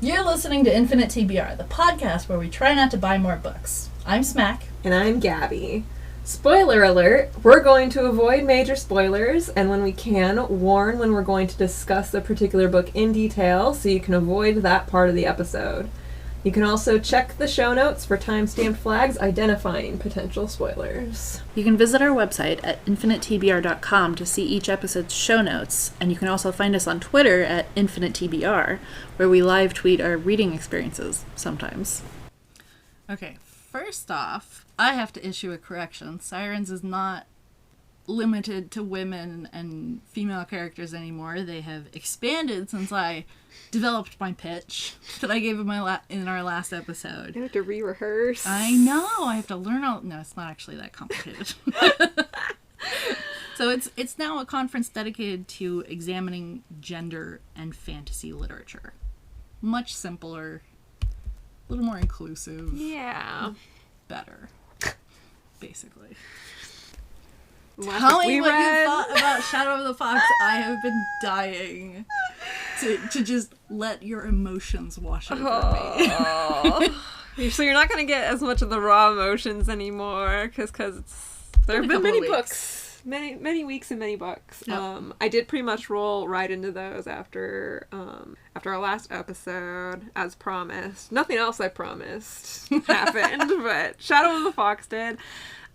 You're listening to Infinite TBR, the podcast where we try not to buy more books. I'm Smack. And I'm Gabi. Spoiler alert, we're going to avoid major spoilers, and when we can, warn when we're going to discuss a particular book in detail so you can avoid that part of the episode. You can also check the show notes for time-stamped flags identifying potential spoilers. You can visit our website at infiniteTBR.com to see each episode's show notes, and you can also find us on Twitter at InfiniteTBR, where we live tweet our reading experiences sometimes. Okay, first off, I have to issue a correction. Sirens is not limited to women and female characters anymore. They have expanded since I developed my pitch that I gave in our last episode. You have to re-rehearse. I know. I have to learn all... No, it's not actually that complicated. So it's now a conference dedicated to examining gender and fantasy literature. Much simpler, a little more inclusive. Yeah. Better, basically. Tell me what you thought about Shadow of the Fox. I have been dying to just let your emotions wash over me. So you're not going to get as much of the raw emotions anymore, because there have been many books, many weeks and many books. Yep. I did pretty much roll right into those after our last episode, as promised. Nothing else I promised happened, but Shadow of the Fox did.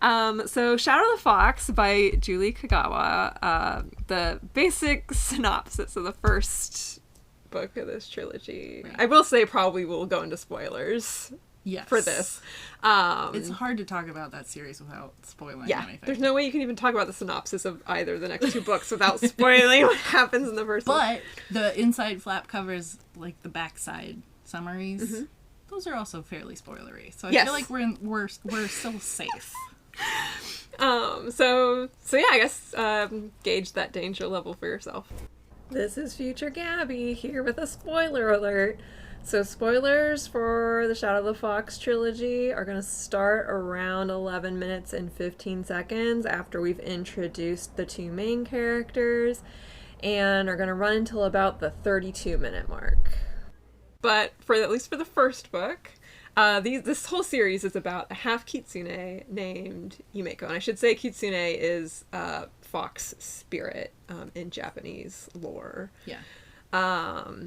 So Shadow of the Fox by Julie Kagawa, the basic synopsis of the first book of this trilogy. Right. I will say probably we'll go into spoilers for this. It's hard to talk about that series without spoiling anything. There's no way you can even talk about the synopsis of either of the next two books without spoiling what happens in the first one. But the inside flap covers, like the backside summaries, mm-hmm. those are also fairly spoilery. So I feel like we're still safe. So yeah, I guess gauge that danger level for yourself. This is future Gabi here with a spoiler alert. So spoilers for the Shadow of the Fox trilogy are going to start around 11 minutes and 15 seconds after we've introduced the two main characters, and are going to run until about the 32-minute mark. But at least for the first book, this whole series is about a half kitsune named Yumeko. And I should say kitsune is fox spirit in Japanese lore. Yeah.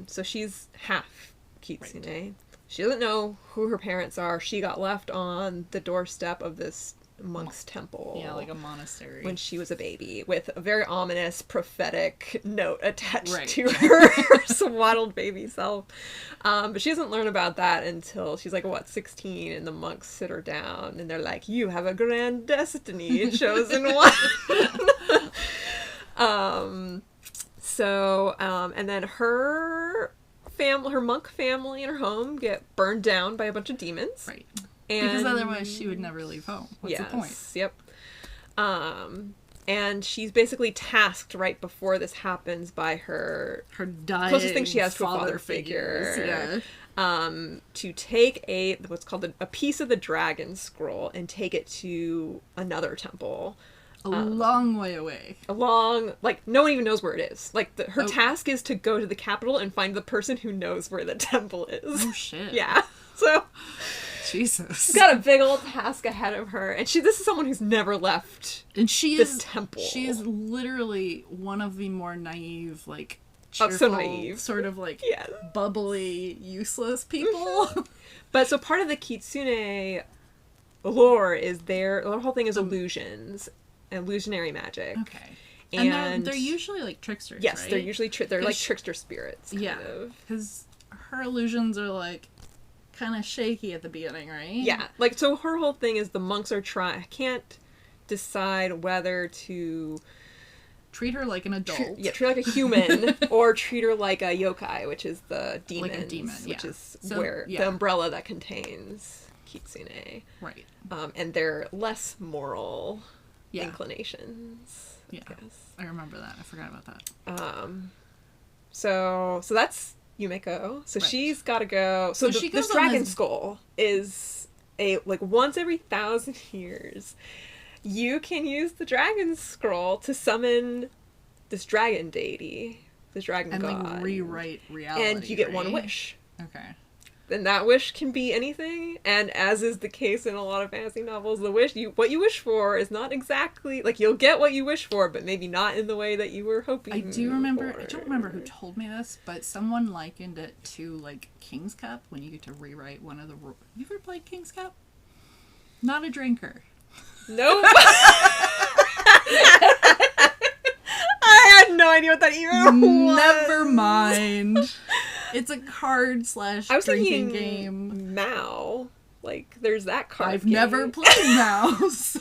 So she's half kitsune. Right. She doesn't know who her parents are. She got left on the doorstep of this monk's temple. Yeah, like a monastery. When she was a baby, with a very ominous prophetic note attached to her swaddled baby self. But she doesn't learn about that until she's like, 16, and the monks sit her down and they're like, you have a grand destiny, chosen one. And then her monk family and her home get burned down by a bunch of demons. Right. Because otherwise she would never leave home. What's the point? Yep. And she's basically tasked right before this happens by her dying closest thing she has to a father figure. To take what's called a piece of the dragon scroll and take it to another temple. A long way away. No one even knows where it is. Her task is to go to the capital and find the person who knows where the temple is. Oh, shit. Yeah. So... Jesus. She's got a big old task ahead of her, and this is someone who's never left this temple. She is literally one of the more naive, cheerful, so naive. Sort of bubbly, useless people. But so part of the Kitsune lore is their whole thing is illusions, illusionary magic. Okay. And they're usually tricksters, yes, right? they're usually they're trickster spirits, kind of. Because her illusions are kind of shaky at the beginning, right? Yeah. So her whole thing is the monks can't decide whether to treat her like an adult. treat her like a human, or treat her like a yokai, which is the demons, like a demon, which is the umbrella that contains Kitsune. Right. And their less moral inclinations. Yeah. I guess. I remember that. I forgot about that. So that's Yumeko. So she's got to go. So this dragon skull is once every 1,000 years, you can use the dragon scroll to summon this dragon deity, this dragon god, and rewrite reality. And you get one wish. Okay. And that wish can be anything, and as is the case in a lot of fantasy novels, what you wish for is not exactly, like, you'll get what you wish for, but maybe not in the way that you were hoping I don't for. remember who told me this, but someone likened it to, like, King's Cup, when you get to rewrite one of the rules. Have you ever played King's Cup? Not a drinker. Nope. I had no idea what that even was. Never mind. It's a card / I was drinking thinking game. Mao. Like, there's that card I've game. never played Mao, so...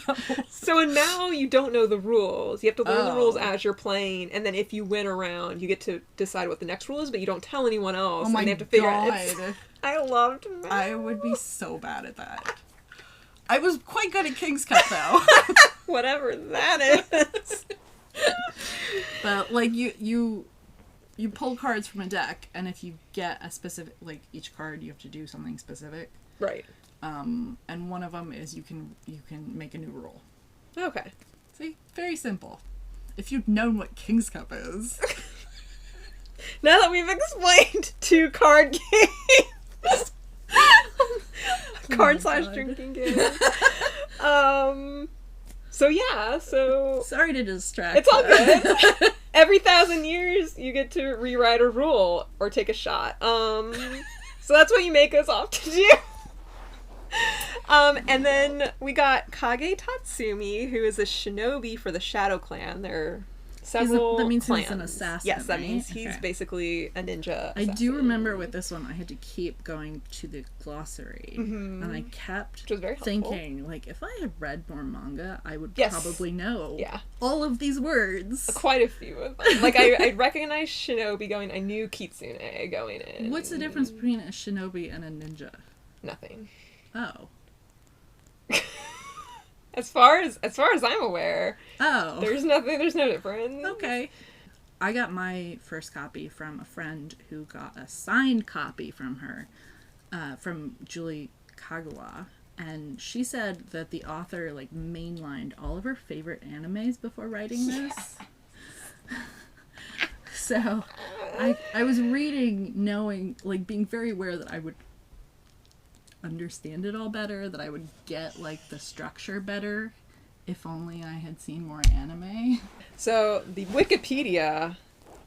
So in Mao, you don't know the rules. You have to learn the rules Oh. as you're playing, and then if you win a round, you get to decide what the next rule is, but you don't tell anyone else. Oh my and they have to figure god. it. I loved Mao. I would be so bad at that. I was quite good at King's Cup, though. Whatever that is. But, like, you pull cards from a deck, and if you get a specific, like, each card, you have to do something specific. Right. And one of them is you can make a new rule. Okay. See? Very simple. If you'd known what King's Cup is. Now that we've explained 2 card games. Card / drinking game. So yeah, Sorry to distract. it's all good. Every 1,000 years, you get to rewrite a rule or take a shot. So that's what you make us off to do. And then we got Kage Tatsumi, who is a shinobi for the Shadow Clan. There are several that means clans. he's an assassin, Yes, that right? means he's Okay. basically a ninja assassin. I do remember with this one, I had to keep going to the glossary, and I kept Which was very helpful. thinking, like, if I had read more manga, I would Yes. probably know Yeah. all of these words. Quite a few of them. Like, I recognized shinobi going, I knew kitsune going in. What's the difference between a shinobi and a ninja? Nothing. Oh. As far as I'm aware, Oh. there's no difference. Okay. I got my first copy from a friend who got a signed copy from her, from Julie Kagawa. And she said that the author, like, mainlined all of her favorite animes before writing this. So, I was reading knowing, like, being very aware that I would understand it all better, that I would get, like, the structure better if only I had seen more anime. So the Wikipedia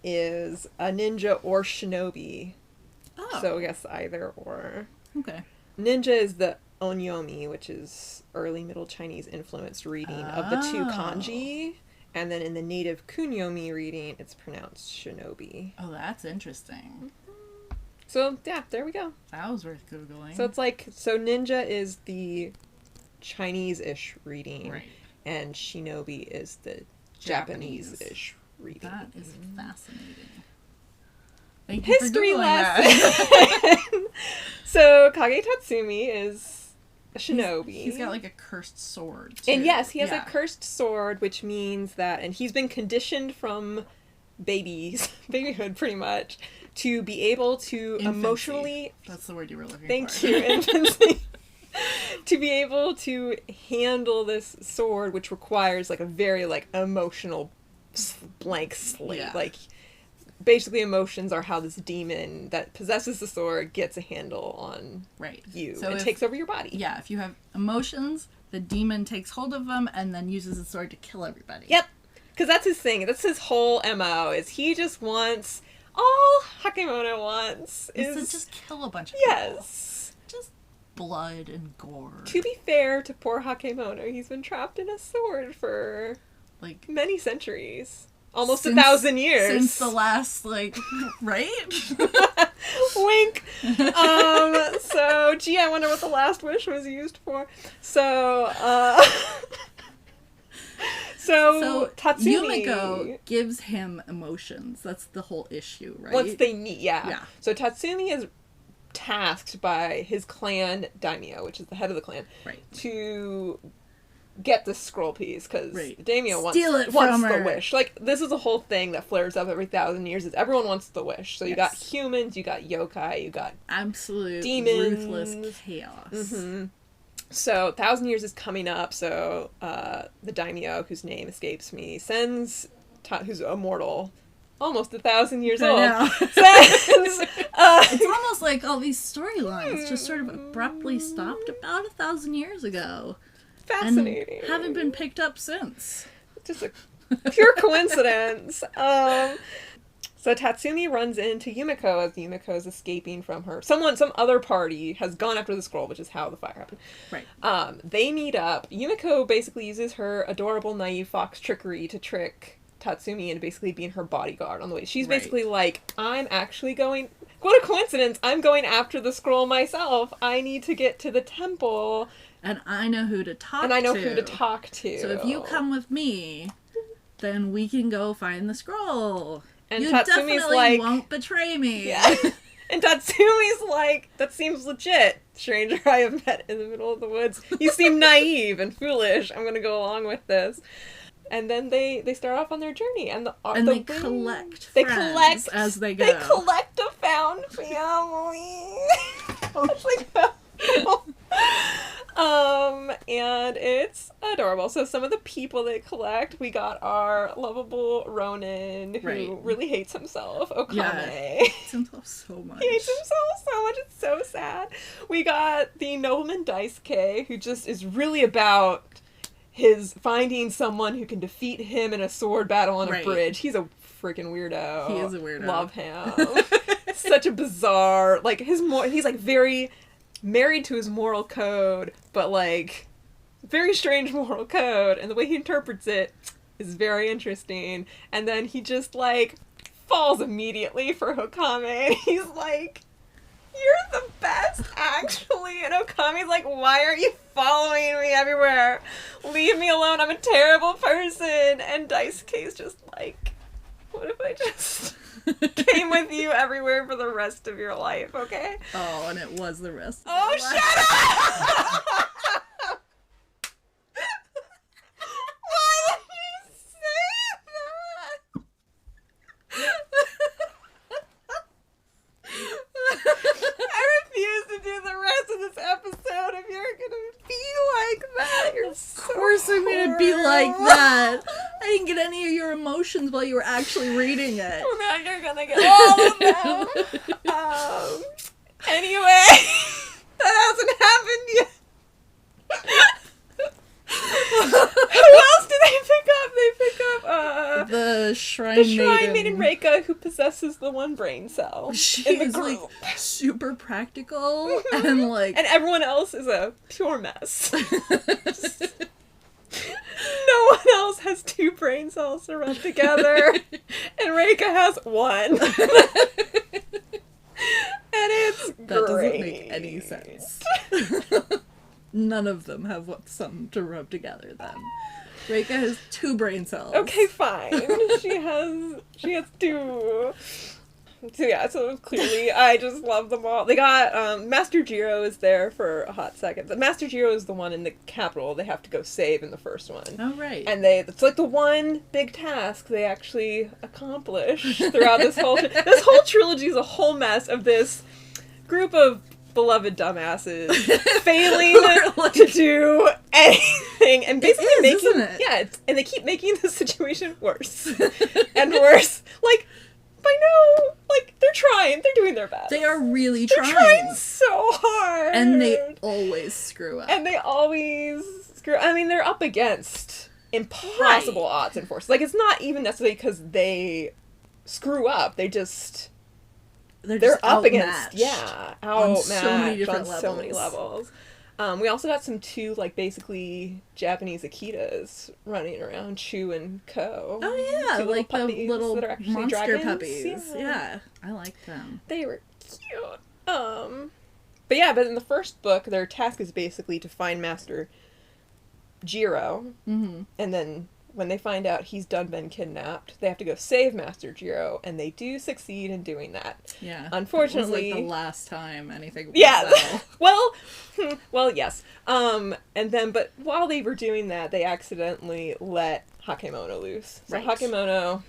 is a ninja or shinobi. Oh. So I guess either or. Okay. Ninja is the onyomi, which is early Middle Chinese influenced reading of the 2 kanji. And then in the native kunyomi reading, it's pronounced shinobi. Oh, that's interesting. So yeah, there we go. That was worth Googling. So it's like, so ninja is the Chinese-ish reading. Right. And shinobi is the Japanese-ish reading. That is fascinating. Thank you History for Googling that. lesson! So, Kage Tatsumi is a shinobi. He's got, like, a cursed sword, too. And yes, he has Yeah. a cursed sword, which means that, and he's been conditioned from babyhood pretty much, to be able to Infancy. emotionally... That's the word you were looking Thank for. you, infancy. To be able to handle this sword, which requires, like, a very, like, emotional blank slate. Yeah. Like, basically emotions are how this demon that possesses the sword gets a handle on Right. you. So It takes over your body. Yeah, if you have emotions, the demon takes hold of them and then uses the sword to kill everybody. Yep. Because that's his thing. That's his whole MO, is he just wants... All Hakemono wants Is is... to just kill a bunch of people. Yes. Just blood and gore. To be fair to poor Hakemono, he's been trapped in a sword for Like, many centuries. Almost since- 1,000 years. Since the last, like, right? Wink. So, gee, I wonder what the last wish was used for. So, So, Tatsumi... Yumiko gives him emotions. That's the whole issue, right? Once they meet, yeah. Yeah. So Tatsumi is tasked by his clan daimyo, which is the head of the clan, Right. to get this scroll piece, because Right. daimyo wants Steal it the from her. wish. Like, this is a whole thing that flares up every 1,000 years, is everyone wants the wish. So you got Yes. humans, you got yokai, you got... Absolute Demons. ruthless chaos. Mm-hmm. So 1,000 years is coming up, so the daimyo, whose name escapes me, sends... who's immortal, almost 1,000 years I old. know. Since, It's almost like all these storylines just sort of abruptly stopped about 1,000 years ago. fascinating. And haven't been picked up since. Just a pure coincidence. So Tatsumi runs into Yumiko as Yumiko is escaping from her. Some other party has gone after the scroll, which is how the fire happened. Right. They meet up. Yumiko basically uses her adorable, naive fox trickery to trick Tatsumi into basically being her bodyguard on the way. She's basically like, I'm actually going... What a coincidence! I'm going after the scroll myself. I need to get to the temple. And I know who to talk to. And I know who to talk to. So if you come with me, then we can go find the scroll. And you Tatsumi's definitely like, won't betray me. Yeah. And Tatsumi's like, that seems legit. Stranger I have met in the middle of the woods. You seem naive and foolish. I'm gonna go along with this. And then they start off on their journey, and they collect friends as they go. They collect a found family. It's like, and it's adorable. So some of the people they collect, we got our lovable Ronin, who really hates himself, Okame. Yeah, hates himself so much. He hates himself so much, it's so sad. We got the nobleman Daisuke, who just is really about his finding someone who can defeat him in a sword battle on a bridge. He's a freaking weirdo. He is a weirdo. Love him. Such a bizarre, like, he's like very married to his moral code, but like very strange moral code, and the way he interprets it is very interesting. And then he just like falls immediately for Okame. He's like, you're the best, actually. And Okame's like, why are you following me everywhere? Leave me alone, I'm a terrible person. And Daisuke's just like, what if I just came with you everywhere for the rest of your life, okay? Oh, and it was the rest of Oh, your life. shut up! Why did you say that? I refuse to do the rest of this episode if you're gonna be like that. You're so Of course I'm gonna be like that. I didn't get any of your emotions while you were actually reading it. Well, now you're gonna get all of them. Anyway, that hasn't happened yet. Who else did they pick up? They pick up the Shrine the Shrine Maiden. Maiden Reika, who possesses the one brain cell She in the is group. like super practical and like And everyone else is a pure mess. No one else has 2 brain cells to rub together, and Reika has 1. And it's that great. doesn't make any sense. None of them have something to rub together then. Reika has 2 brain cells. Okay, fine. She has 2. So yeah, so clearly I just love them all. They got, Master Jiro is there for a hot second. Master Jiro is the one in the capital they have to go save in the first one. Oh, right. And it's like the one big task they actually accomplish throughout this whole... This whole trilogy is a whole mess of this group of beloved dumbasses failing like, to do anything and basically isn't it? Yeah, and they keep making the situation worse and worse. Like, by no, like, they're trying, they're doing their best. They are really They're trying so hard. And they always screw up. And they always screw up. I mean, they're up against impossible odds and forces. Like, it's not even necessarily because they screw up. They're just up against, outmatched outmatched so many different on so many levels. We also got some 2, like, basically Japanese Akitas running around, Chu and Ko. Oh, yeah, 2 like the puppies little that are actually monster dragons. puppies. Yeah, I like them. They were cute. But in the first book, their task is basically to find Master Jiro. Mm-hmm. And then when they find out he's been kidnapped, they have to go save Master Jiro, and they do succeed in doing that. Yeah. Unfortunately, it was like the last time anything went yeah. well. well, yes. But while they were doing that, they accidentally let Hakemono loose. So Right. Hakemono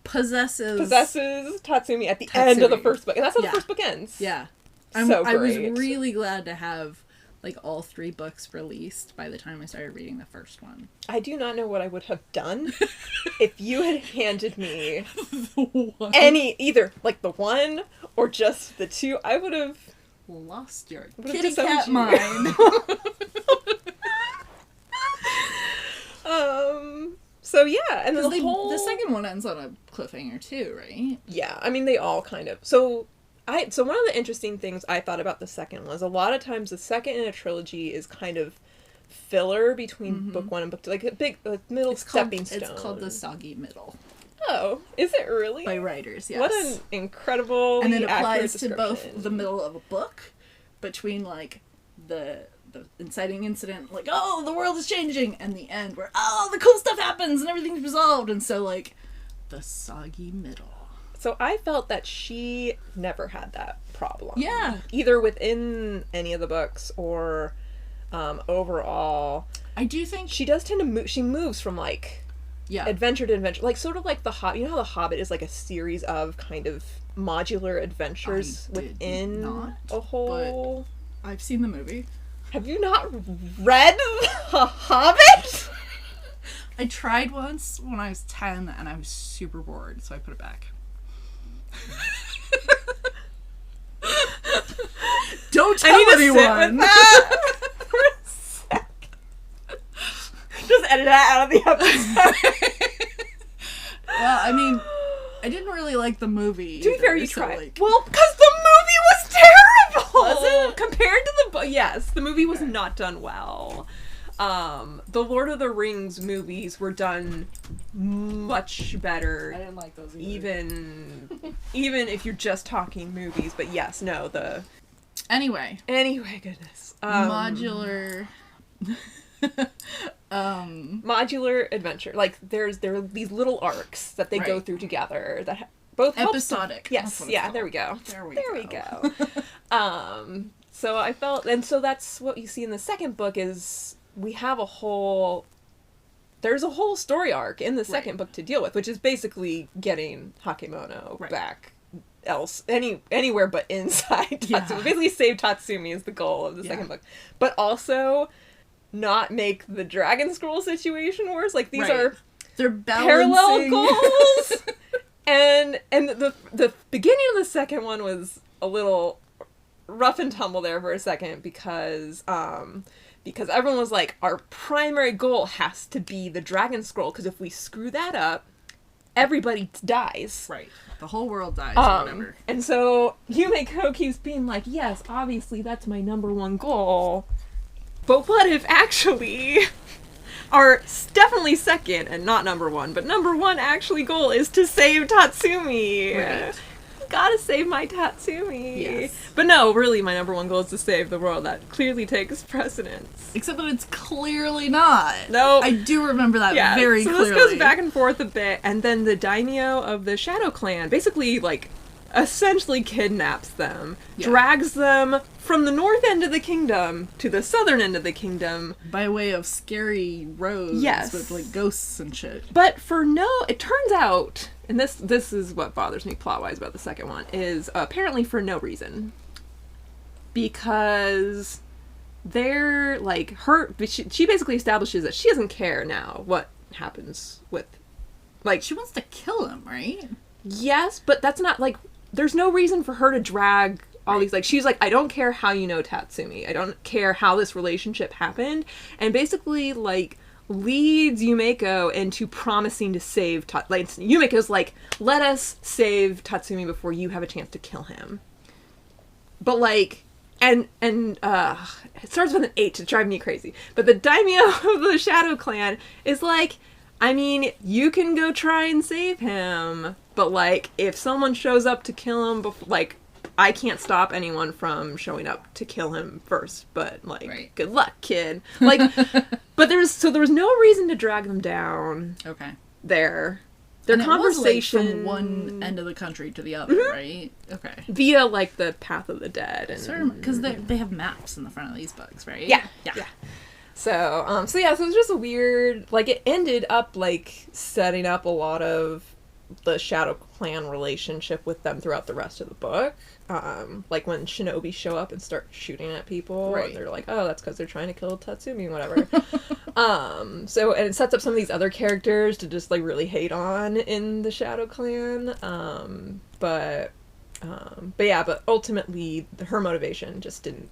possesses Tatsumi at the end of the first book, and that's how the Yeah. first book ends. Yeah. So I was great. really glad to have like all 3 books released by the time I started reading the first one. I do not know what I would have done if you had handed me The one. either like the 1 or just the 2. I would have Lost your What kitty if disowned cat you? mind. So yeah, and then The second one ends on a cliffhanger too, right? Yeah, I mean they all kind of. So one of the interesting things I thought about the second was a lot of times the second in a trilogy is kind of filler between book 1 and book 2, like a big middle stepping stone. It's called the soggy middle Oh, is it really? by writers. Yes. What an incredible and it applies to both the middle of a book, between like the inciting incident, like, oh, the world is changing, and the end where, oh, the cool stuff happens and everything's resolved, and so like the soggy middle. So I felt that she never had that problem. Yeah. Either within any of the books or overall. I do think She does tend to move. She moves from like adventure to adventure, like sort of like the Hobbit. You know how the Hobbit is like a series of kind of modular adventures within a whole. I've seen the movie. Have you not read The Hobbit? I tried once when I was 10 and I was super bored, so I put it back. Don't tell anyone. For a sec. Just edit that out of the episode. Well, I mean, I didn't really like the movie. To be fair, you so, tried. like, Well, because the movie was terrible. Was it? Compared to the book? Yes, the movie was not done well. The Lord of the Rings movies were done much better. I didn't like those either. Even if you're just talking movies. But yes, no, Anyway, goodness. modular. Modular adventure. Like there are these little arcs that they go through together that both Episodic. Yes, yeah, there we go. There we go. So I felt, and so that's what you see in the second book is we have there's a whole story arc in the second book to deal with, which is basically getting Hakemono back anywhere but inside Tatsumi. Basically save Tatsumi is the goal of the second book. But also not make the Dragon Scroll situation worse. Like these are they're parallel goals. and the beginning of the second one was a little rough and tumble there for a second because everyone was like, our primary goal has to be the Dragon Scroll, because if we screw that up, everybody dies. Right. The whole world dies or whatever. And so Yumeko keeps being like, yes, obviously that's my number 1 goal. But what if actually our definitely second and not number 1, but number 1 actually goal is to save Tatsumi. Right. Gotta save my Tatsumi. Yes. But no, really my number 1 goal is to save the world. That clearly takes precedence. Except that it's clearly not. No. I do remember that very clearly. So this goes back and forth a bit, and then the daimyo of the Shadow Clan basically, like, essentially kidnaps them, drags them from the north end of the kingdom to the southern end of the kingdom. By way of scary roads with, like, ghosts and shit. But it turns out, and this is what bothers me plot-wise about the second one, is apparently for no reason. Because they're, like, she basically establishes that she doesn't care now what happens with, like... She wants to kill him, right? Yes, but that's not, like, there's no reason for her to drag all these, like, she's like, I don't care how you know Tatsumi. I don't care how this relationship happened. And basically, like, leads Yumeko into promising to save like, Yumeko's like, let us save Tatsumi before you have a chance to kill him. But, like, and it starts with an H to drive me crazy. But the daimyo of the Shadow Clan is like, I mean, you can go try and save him, but, like, if someone shows up to kill him, like, I can't stop anyone from showing up to kill him first, but, like, good luck, kid. Like, but there was no reason to drag them down. Okay. Their and conversation... It was, like, from one end of the country to the other, right? Okay. Via, like, the Path of the Dead. Because they have maps in the front of these books, right? Yeah. So it was just a weird... Like, it ended up, like, setting up a lot of the Shadow Clan relationship with them throughout the rest of the book. Like when shinobi show up and start shooting at people, Right. and they're like, oh, that's because they're trying to kill Tatsumi, whatever. So, and it sets up some of these other characters to just, like, really hate on in the Shadow Clan. But ultimately, her motivation just didn't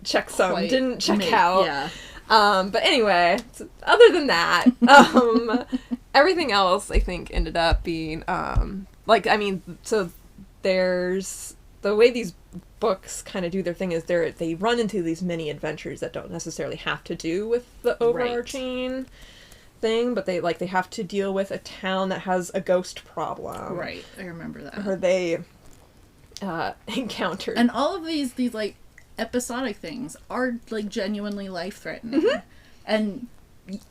check out. Yeah. But anyway, other than that, everything else, I think, ended up being, so there's, the way these books kind of do their thing is they run into these mini adventures that don't necessarily have to do with the overarching thing, but they have to deal with a town that has a ghost problem. Right, I remember that. Or they encountered. And all of these like episodic things are like genuinely life-threatening. Mm-hmm.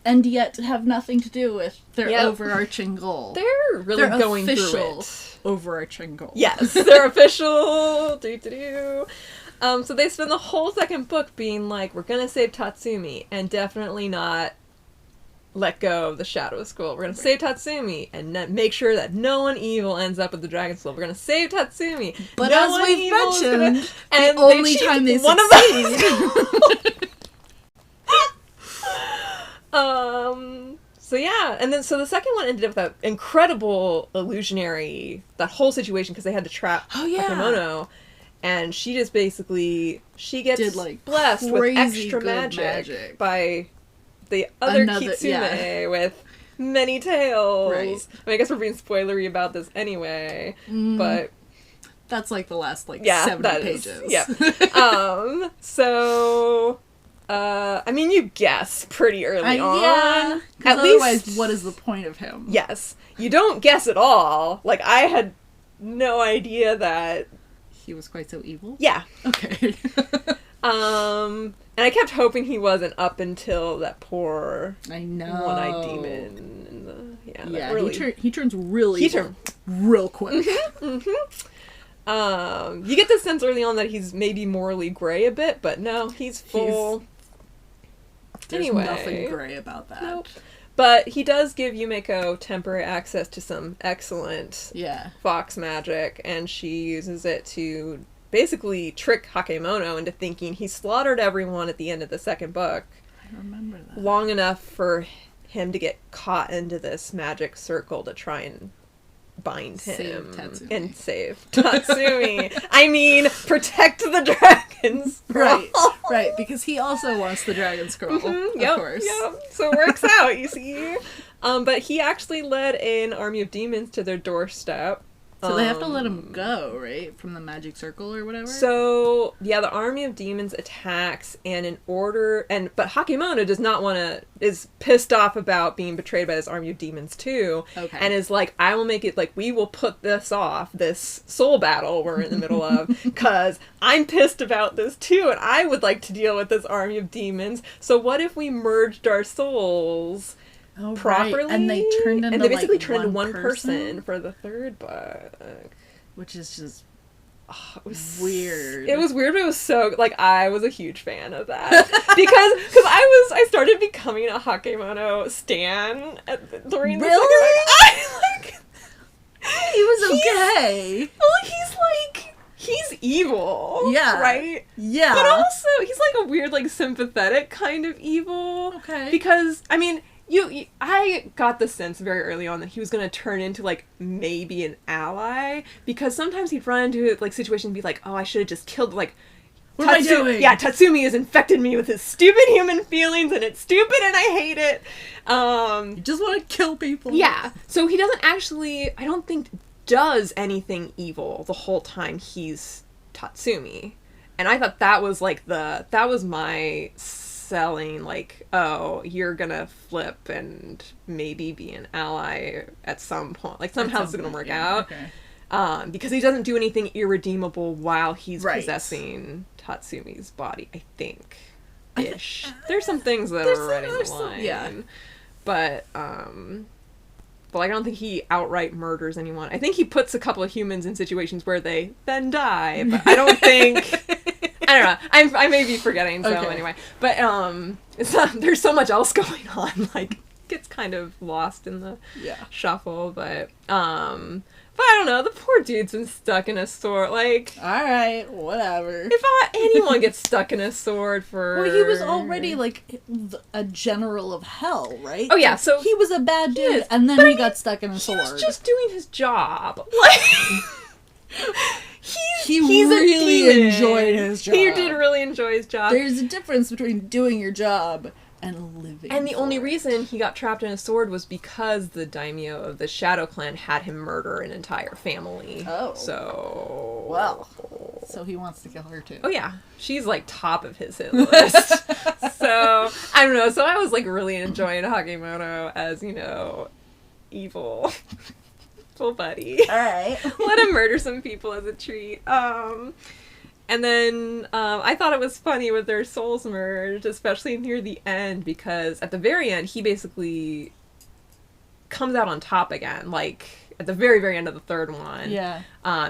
And yet have nothing to do with their overarching goal. They're really going official through it. Overarching goal. Yes, they're official. So they spend the whole second book being like, we're gonna save Tatsumi and definitely not let go of the Shadow School. We're gonna save Tatsumi and make sure that no one evil ends up at the Dragon School. We're gonna save Tatsumi. But no as we've mentioned, and the only time they one succeed. So yeah, and then so the second one ended up with that incredible illusionary, that whole situation, because they had to trap Hakemono, and she just basically, she gets blessed with extra magic by the other Kitsune with many tails. Right. I mean, I guess we're being spoilery about this anyway, but that's like the last 70 pages. Yeah. So I mean, you guess pretty early on. Yeah. At otherwise, least, what is the point of him? Yes. You don't guess at all. Like, I had no idea that he was quite so evil? Yeah. Okay. And I kept hoping he wasn't up until that poor one-eyed demon. He turns really evil real quick. You get the sense early on that he's maybe morally gray a bit, but no, he's full. There's nothing gray about that. Nope. But he does give Yumeko temporary access to some excellent fox magic, and she uses it to basically trick Hakemono into thinking he slaughtered everyone at the end of the second book. I remember that. Long enough for him to get caught into this magic circle to try and bind him and save Tatsumi. I mean, protect the dragon scroll. Right, because he also wants the dragon scroll, of course. Yep, so it works out, you see. But he actually led an army of demons to their doorstep. So they have to let him go, right? From the magic circle or whatever? So, yeah, the army of demons attacks, and but Hakemono is pissed off about being betrayed by this army of demons too. Okay. And is like, I will make it, we will put this off, this soul battle we're in the middle of, because I'm pissed about this too, and I would like to deal with this army of demons, so what if we merged our souls properly, and they turned into one person for the third book, which is just it was weird. It was weird, but it was so I was a huge fan of that because I started becoming a Hakemono stan during the really. He was okay. He's evil. Yeah. Right? Yeah. But also he's a weird sympathetic kind of evil. Okay. Because I mean. I got the sense very early on that he was going to turn into, maybe an ally, because sometimes he'd run into, situations and be like, oh, I should have just killed, what am I doing? Yeah, Tatsumi has infected me with his stupid human feelings, and it's stupid, and I hate it. You just want to kill people. Yeah. So he doesn't actually, I don't think, does anything evil the whole time he's Tatsumi. And I thought that was, that was my selling, oh, you're gonna flip and maybe be an ally at some point. Somehow it's gonna work out. Okay. Because he doesn't do anything irredeemable while he's possessing Tatsumi's body, I think. Ish. There's some things that are already in the line. Yeah. But I don't think he outright murders anyone. I think he puts a couple of humans in situations where they then die, but I don't think... I don't know. I may be forgetting, so anyway. But there's so much else going on, gets kind of lost in the Yeah. shuffle, but I don't know, the poor dude's been stuck in a sword, like... Alright, whatever. If anyone gets stuck in a sword for... Well, he was already, like, a general of hell, right? Oh, yeah, so... He was a bad dude, is, and then he got stuck in a sword. He was just doing his job. Like... He's really a demon. enjoyed his job. He did really enjoy his job. There's a difference between doing your job and living. And the only for it. reason he got trapped in a sword was because the daimyo of the Shadow Clan had him murder an entire family. Oh. So... Well. So he wants to kill her too. Oh yeah. She's like top of his hit list. So, I don't know. So I was like really enjoying Hagemono as, you know, evil. Full buddy. Alright. Let him murder some people as a treat. And then I thought it was funny with their souls merged, especially near the end, because at the very end, he basically comes out on top again, like at the very, very end of the third one. Yeah.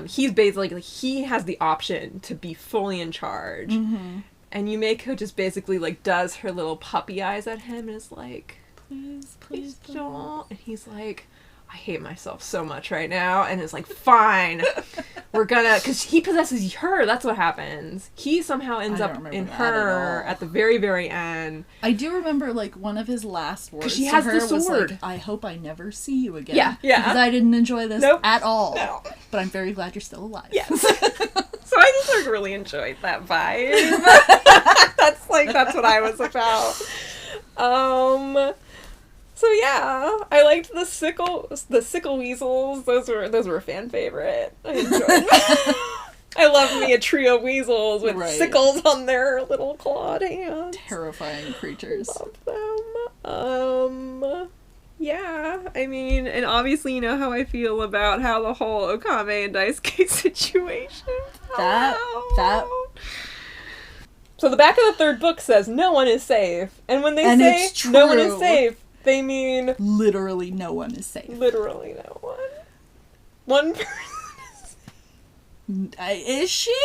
He's basically, like, he has the option to be fully in charge. Mm-hmm. And Yumeko just basically, like, does her little puppy eyes at him and is like, Please don't. And he's like, I hate myself so much right now. And it's like, fine, we're gonna, because he possesses her, that's what happens. He somehow ends up in her at the very, very end. I do remember, like, one of his last words she to has her the sword. was like, I hope I never see you again. Yeah. Because I didn't enjoy this at all. No. But I'm very glad you're still alive. Yes. So I just, like, really enjoyed that vibe. That's what I was about. So yeah, I liked the sickle weasels. Those were a fan favorite. I enjoyed them. I love me a trio of weasels with sickles on their little clawed hands. Terrifying creatures. Love them. Yeah, I mean, and obviously you know how I feel about how the whole Okame and Daisuke situation. That. So the back of the third book says no one is safe, and when they say no one is safe, they mean... Literally no one is safe. Literally no one. One person is she?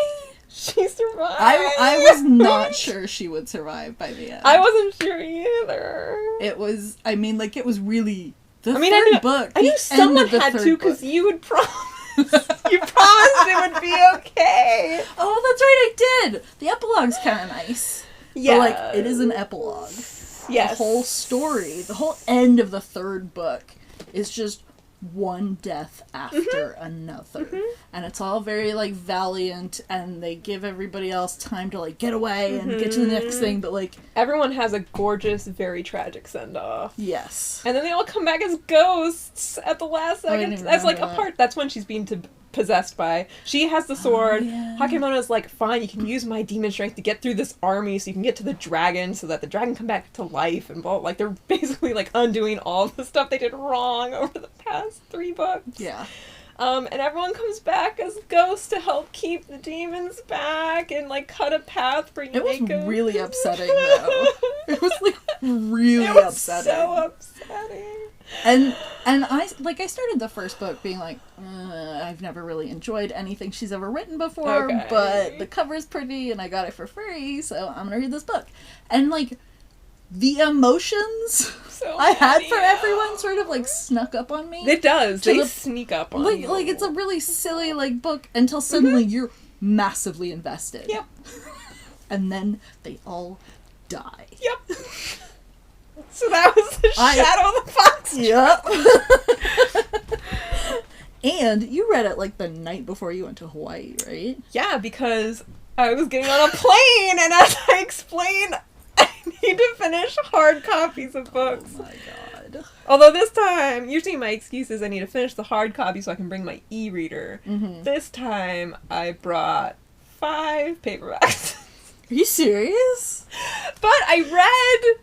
She survived. I was not sure she would survive by the end. I wasn't sure either. It was, I mean, like, it was really... The I third book. I knew someone had to, because you would promise. You promised it would be okay. Oh, that's right, I did. The epilogue's kind of nice. Yeah. But, like, it is an epilogue. Yes. The whole story, the whole end of the third book is just one death after another. Mm-hmm. And it's all very, like, valiant, and they give everybody else time to, like, get away and get to the next thing, but, like... Everyone has a gorgeous, very tragic send-off. Yes. And then they all come back as ghosts at the last second. As, like, a part. That's when she's being possessed by. She has the sword. Hakemono's like, fine, you can use my demon strength to get through this army so you can get to the dragon so that the dragon come back to life and blah. Like, they're basically, like, undoing all the stuff they did wrong over the past 3 books. Yeah. And everyone comes back as ghosts to help keep the demons back and, like, cut a path for Yumeko. It was really upsetting, though. It was, like, really upsetting. So upsetting. And I started the first book being like, I've never really enjoyed anything she's ever written before, but the cover's pretty and I got it for free, so I'm gonna read this book. And, like, the emotions I had for everyone sort of, like, snuck up on me. It does. They sneak up on you. Like, it's a really silly, like, book until suddenly you're massively invested. Yep. And then they all die. Yep. So that was the Shadow of the Fox. Yep. And you read it, like, the night before you went to Hawaii, right? Yeah, because I was getting on a plane, and as I explained, I need to finish hard copies of books. Oh my god. Although this time, usually my excuse is I need to finish the hard copy so I can bring my e-reader. Mm-hmm. This time, I brought 5 paperbacks. Are you serious? But I read...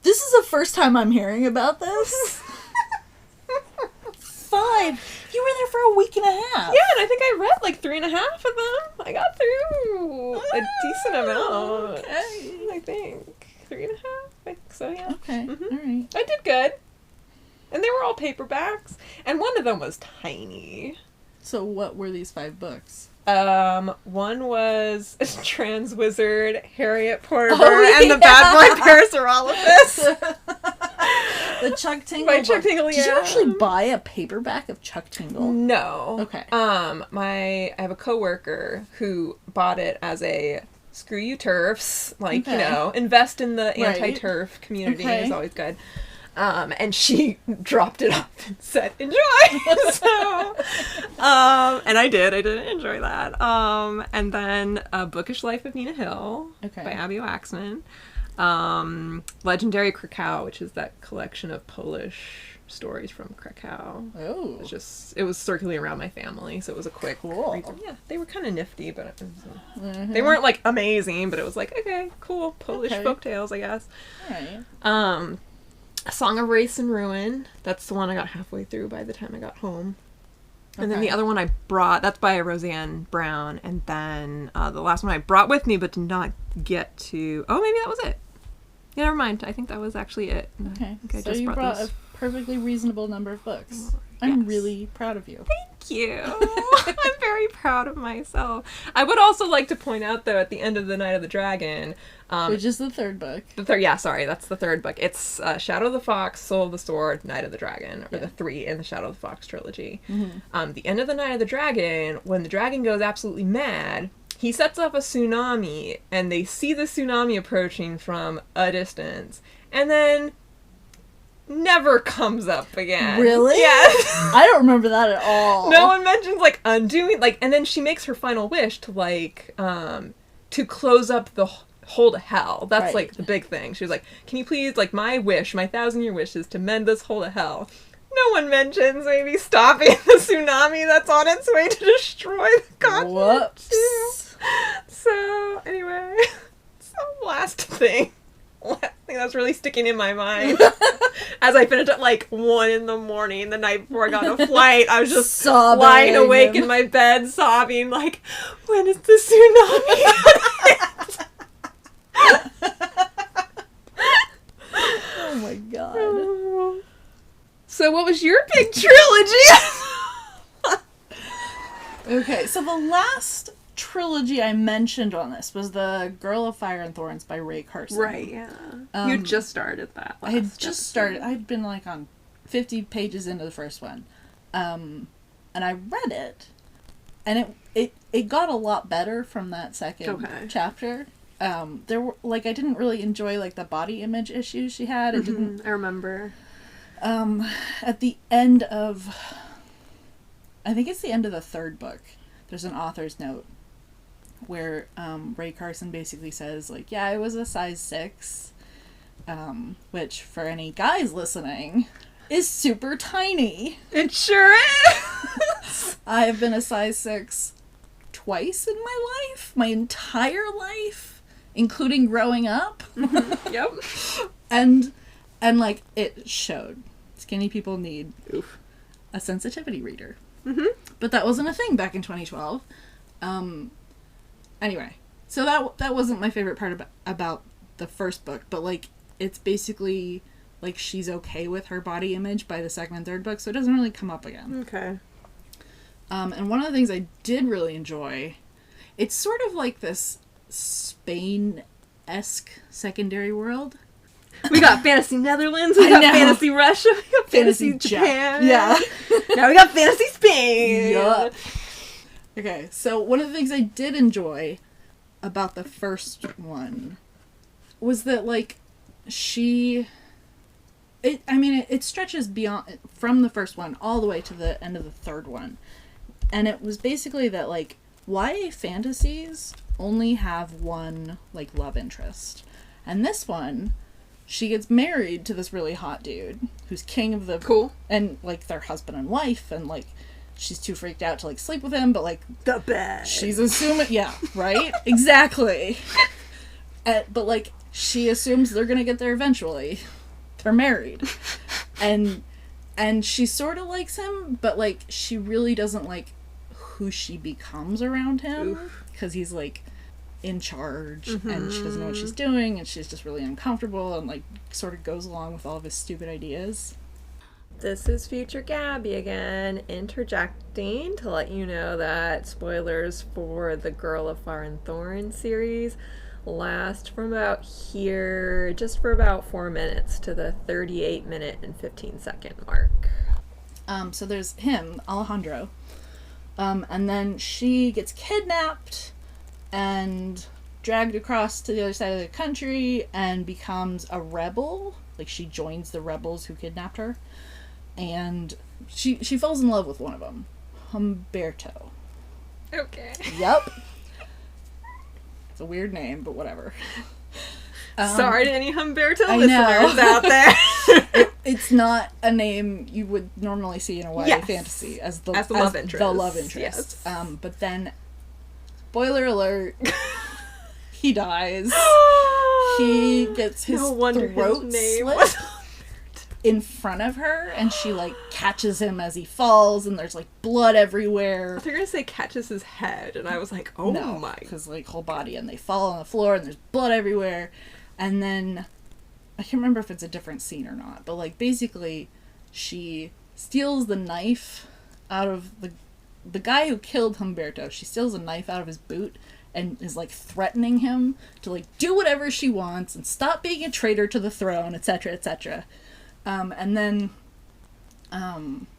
This is the first time I'm hearing about this. 5. You were there for a week and a half. Yeah, and I think I read like 3.5 of them. I got through a decent amount. Okay. I think 3.5. I think so, yeah. Okay. Mm-hmm. All right. I did good. And they were all paperbacks. And one of them was tiny. So what were these 5 books? One was Trans Wizard, Harriet Porter, and the Bad Boy Parasaurolophus. The Chuck Tingle My book. Chuck Tingle, Did you yeah. actually buy a paperback of Chuck Tingle? No. Okay. I have a coworker who bought it as a screw you turfs, like, you Okay. know, invest in the Right. anti-turf community Okay. is always good. And she dropped it off and said, enjoy! So, and I did enjoy that. And then Bookish Life of Nina Hill Okay. by Abby Waxman. Legendary Krakow, which is that collection of Polish stories from Krakow. Oh. It was circulating around my family, so it was a quick Cool. read. Yeah, they were kind of nifty, but it was, they weren't like amazing, but it was like, okay, cool, Polish Okay. folktales, I guess. Alright. A Song of Race and Ruin. That's the one I got halfway through by the time I got home. And then Okay. the other one I brought, that's by Roseanne Brown. And then the last one I brought with me but did not get to... Oh, maybe that was it. Yeah, never mind. I think that was actually it. Okay. I think I So just you brought those. a perfectly reasonable number of books. I'm Yes. really proud of you. Thank you. I'm very proud of myself. I would also like to point out, though, at the end of The Night of the Dragon... Which is the third book. that's the third book. It's Shadow of the Fox, Soul of the Sword, Night of the Dragon, or the three in the Shadow of the Fox trilogy. The end of the Night of the Dragon, when the dragon goes absolutely mad, he sets off a tsunami, and they see the tsunami approaching from a distance, and then never comes up again. Really? Yes. I don't remember that at all. No one mentions, like, undoing, like, and then she makes her final wish to, like, to close up the hole to hell. That's, Right. like, the big thing. She was like, can you please, like, my wish, my 1,000-year wish is to mend this hole to hell. No one mentions maybe stopping the tsunami that's on its way to destroy the continent. Whoops. too. So, anyway, so last thing that's really sticking in my mind. As I finished at like 1 a.m. the night before I got on a flight, I was just Sobbing. lying awake in my bed, sobbing, like, when is the tsunami? Oh my god. So, what was your big trilogy? Okay, so the last trilogy I mentioned on this was the Girl of Fire and Thorns by Ray Carson. Right, yeah. You just started that. I had just started. I'd been like on 50 pages into the first one. And I read it, and it got a lot better from that second chapter. There were, like, I didn't really enjoy, like, the body image issues she had. It didn't... I remember. At the end of... I think it's the end of the third book. There's an author's note where Ray Carson basically says, like, yeah, I was a size 6, which, for any guys listening, is super tiny. It sure is! I have been a size 6 twice in my life, my entire life, including growing up. Yep. And like, it showed. Skinny people need a sensitivity reader. Mm-hmm. But that wasn't a thing back in 2012. Anyway, so that wasn't my favorite part about the first book, but, like, it's basically, like, she's okay with her body image by the second and third book, so it doesn't really come up again. Okay. And one of the things I did really enjoy, it's sort of like this Spain-esque secondary world. We got Fantasy Netherlands, we I got know. Fantasy Russia, we got Fantasy Fantasy Japan. Yeah. Now we got Fantasy Spain. Yup. Okay, so one of the things I did enjoy about the first one was that, like, it stretches beyond, from the first one all the way to the end of the third one. And it was basically that, like, YA fantasies only have one, like, love interest. And this one, she gets married to this really hot dude who's king of the... Cool. And, like, they're husband and wife, and, like, she's too freaked out to, like, sleep with him, but, like... The bed. She's assuming... Yeah, right? Exactly. But, like, she assumes they're gonna get there eventually. They're married. And she sort of likes him, but, like, she really doesn't like who she becomes around him. Because he's, like, in charge, and she doesn't know what she's doing, and she's just really uncomfortable, and, like, sort of goes along with all of his stupid ideas. This is future Gabi again, interjecting to let you know that spoilers for the Girl of Fire and Thorns series last from about here, just for about 4 minutes to the 38-minute and 15-second mark. So there's him, Alejandro, and then she gets kidnapped and dragged across to the other side of the country and becomes a rebel. Like, she joins the rebels who kidnapped her. And she falls in love with one of them, Humberto. Okay. Yep. It's a weird name, but whatever. Sorry to any Humberto I listeners know. out there. It's not a name you would normally see in a YA fantasy as the love interest. The love interest. Yes. But then, spoiler alert, he dies. He gets his throat slit in front of her, and she, like, catches him as he falls, and there's, like, blood everywhere. I thought you were gonna say catches his head, and I was like, oh no, my. because, like, whole body, and they fall on the floor, and there's blood everywhere. And then, I can't remember if it's a different scene or not, but, like, basically, she steals the knife out of the guy who killed Humberto. She steals a knife out of his boot and is, like, threatening him to, like, do whatever she wants and stop being a traitor to the throne, etc., etc. And then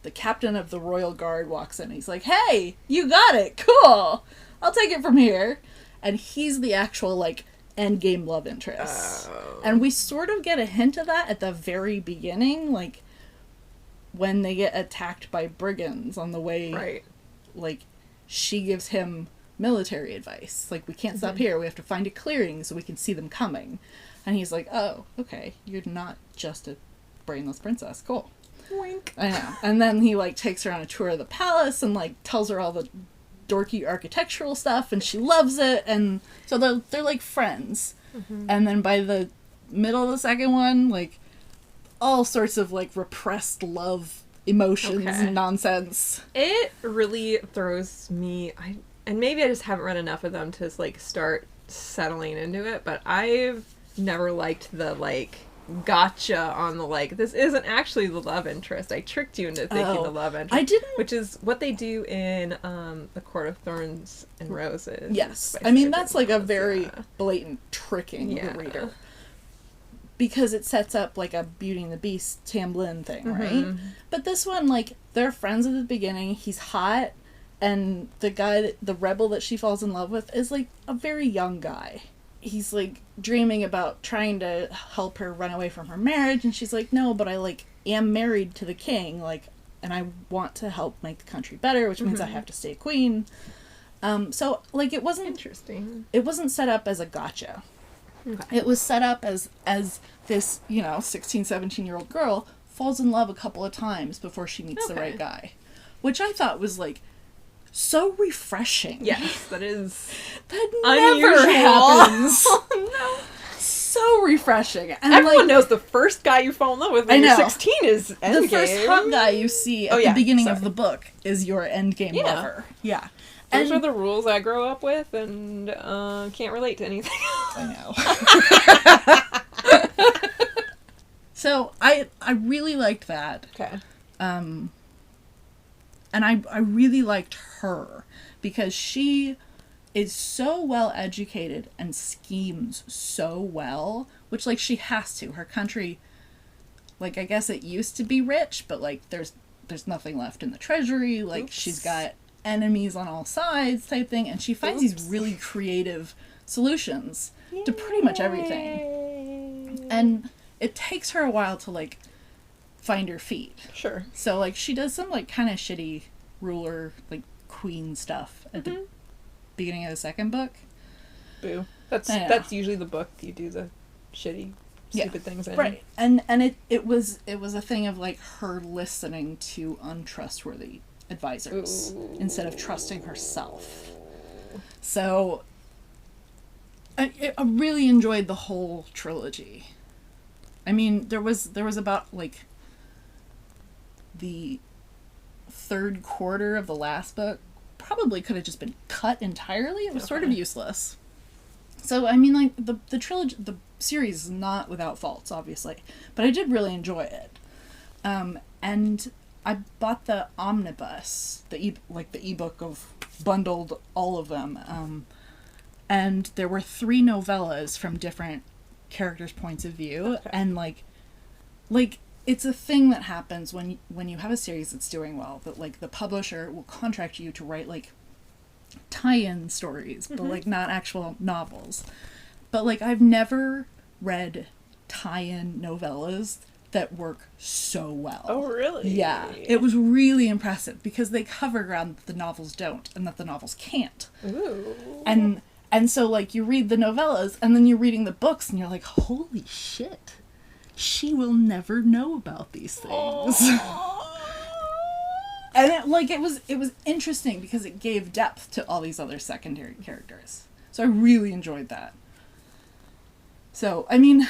the captain of the royal guard walks in. He's like, hey, you got it. Cool. I'll take it from here. And he's the actual, like, endgame love interest. Oh. And we sort of get a hint of that at the very beginning, like, when they get attacked by brigands on the way. Right. Like, she gives him military advice. Like, we can't stop here. We have to find a clearing so we can see them coming. And he's like, oh, okay. You're not just a brainless princess. Cool. Wink. I know. And then he, like, takes her on a tour of the palace and, like, tells her all the dorky architectural stuff, and she loves it. And so they're like, friends. Mm-hmm. And then by the middle of the second one, like, all sorts of, like, repressed love emotions and nonsense. It really throws me... And maybe I just haven't read enough of them to, like, start settling into it, but I've never liked the, like, gotcha on the, like, this isn't actually the love interest. I tricked you into thinking the love interest. I didn't... Which is what they do in The Court of Thorns and Roses. Yes. I mean, that's, like, a very blatant tricking the reader. Because it sets up, like, a Beauty and the Beast Tamlin thing, right? But this one, like, they're friends at the beginning. He's hot. And the guy, the rebel that she falls in love with, is, like, a very young guy. He's, like, dreaming about trying to help her run away from her marriage, and she's like, no, but I, like, am married to the king, like, and I want to help make the country better, which means I have to stay queen. So, like, it wasn't... Interesting. It wasn't set up as a gotcha. Okay. It was set up as this, 16, 17-year-old girl falls in love a couple of times before she meets the right guy. Which I thought was, like, so refreshing. Yes, that is that never happens. No. So refreshing. And everyone knows the first guy you fall in love with when you're 16 is endgame. The first hot guy you see at the beginning of the book is your endgame lover. Yeah. Those are the rules I grow up with, and can't relate to anything else. I know. So I really liked that. Okay. And I really liked her because she is so well educated and schemes so well, which, like, she has to. Her country, like, I guess it used to be rich, but, like, there's nothing left in the treasury. Like, she's got enemies on all sides type thing, and she finds these really creative solutions to pretty much everything. And it takes her a while to, like, find her feet. Sure. So, like, she does some, like, kind of shitty ruler, like, queen stuff at the beginning of the second book. Boo. That's usually the book you do the shitty, stupid things in. Right. And it was a thing of, like, her listening to untrustworthy advisors instead of trusting herself. So I really enjoyed the whole trilogy. I mean, there was about, like, the third quarter of the last book probably could have just been cut entirely. It was sort of useless. So, I mean, like, the trilogy, the series is not without faults, obviously, but I did really enjoy it. And I bought the omnibus, the ebook of bundled all of them. And there were 3 novellas from different characters' points of view. Okay. And like it's a thing that happens when you have a series that's doing well, that like the publisher will contract you to write like tie-in stories, but like not actual novels. But like I've never read tie-in novellas that work so well. Oh, really? Yeah. It was really impressive because they cover ground that the novels don't and that the novels can't. Ooh. And so like you read the novellas and then you're reading the books and you're like, holy shit. She will never know about these things. Oh. And it was interesting because it gave depth to all these other secondary characters. So I really enjoyed that. So, I mean,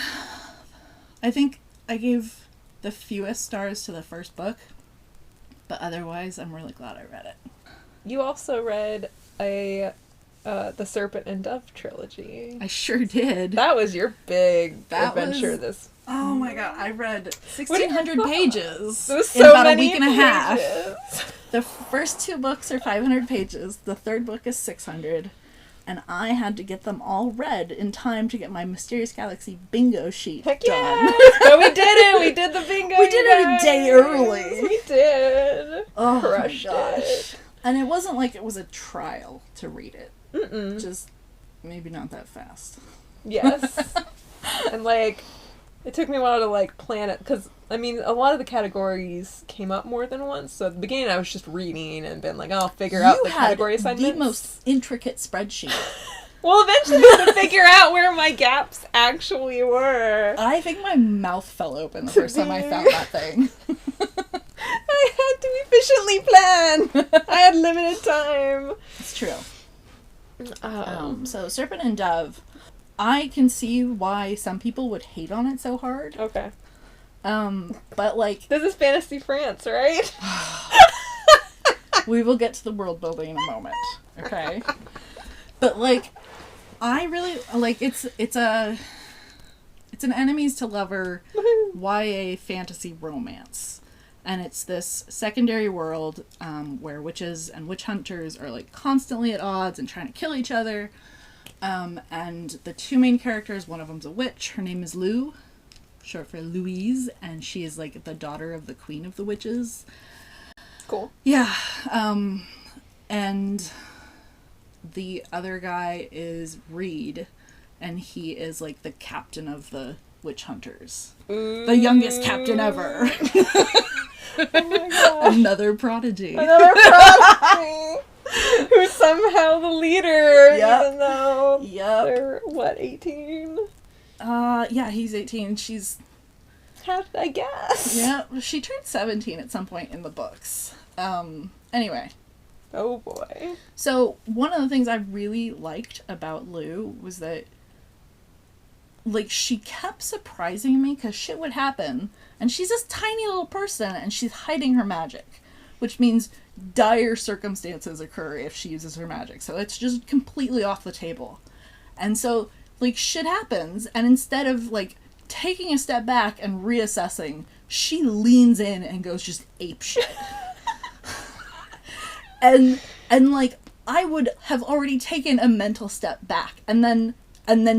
I think I gave the fewest stars to the first book, but otherwise I'm really glad I read it. You also read the Serpent and Dove trilogy. I sure did. That was your big adventure this. Oh my god, I read 1,600 pages in about a week and a half. The first 2 books are 500 pages. The third book is 600. And I had to get them all read in time to get my Mysterious Galaxy bingo sheet done. But we did it! We did the bingo! We did it a day early! We did! Oh crushed my gosh. It. And it wasn't like it was a trial to read it. Mm-mm. Just maybe not that fast. Yes. And like, it took me a while to like plan it, because I mean, a lot of the categories came up more than once. So at the beginning, I was just reading and been like, I'll figure out the category assignments. The most intricate spreadsheet. Well, eventually I had to figure out where my gaps actually were. I think my mouth fell open the first time I found that thing. I had to efficiently plan. I had limited time. It's true. So Serpent and Dove, I can see why some people would hate on it so hard. Okay. But like... This is Fantasy France, right? We will get to the world building in a moment, okay? But like, I really, like, it's an enemies to lover YA fantasy romance. And it's this secondary world where witches and witch hunters are like constantly at odds and trying to kill each other. And the 2 main characters, one of them's a witch. Her name is Lou, short for Louise, and she is like the daughter of the queen of the witches. Cool. Yeah. And the other guy is Reed, and he is like the captain of the witch hunters. The youngest captain ever. Oh my gosh. Another prodigy. Who's somehow the leader, even though they're, 18? Yeah, he's 18. She's... How did I guess? Yeah, she turned 17 at some point in the books. Anyway. Oh boy. So, one of the things I really liked about Lou was that, like, she kept surprising me because shit would happen, and she's this tiny little person, and she's hiding her magic, which means dire circumstances occur if she uses her magic, so it's just completely off the table. And so, like, shit happens, and instead of, like, taking a step back and reassessing, she leans in and goes just apeshit. and like, I would have already taken a mental step back, and then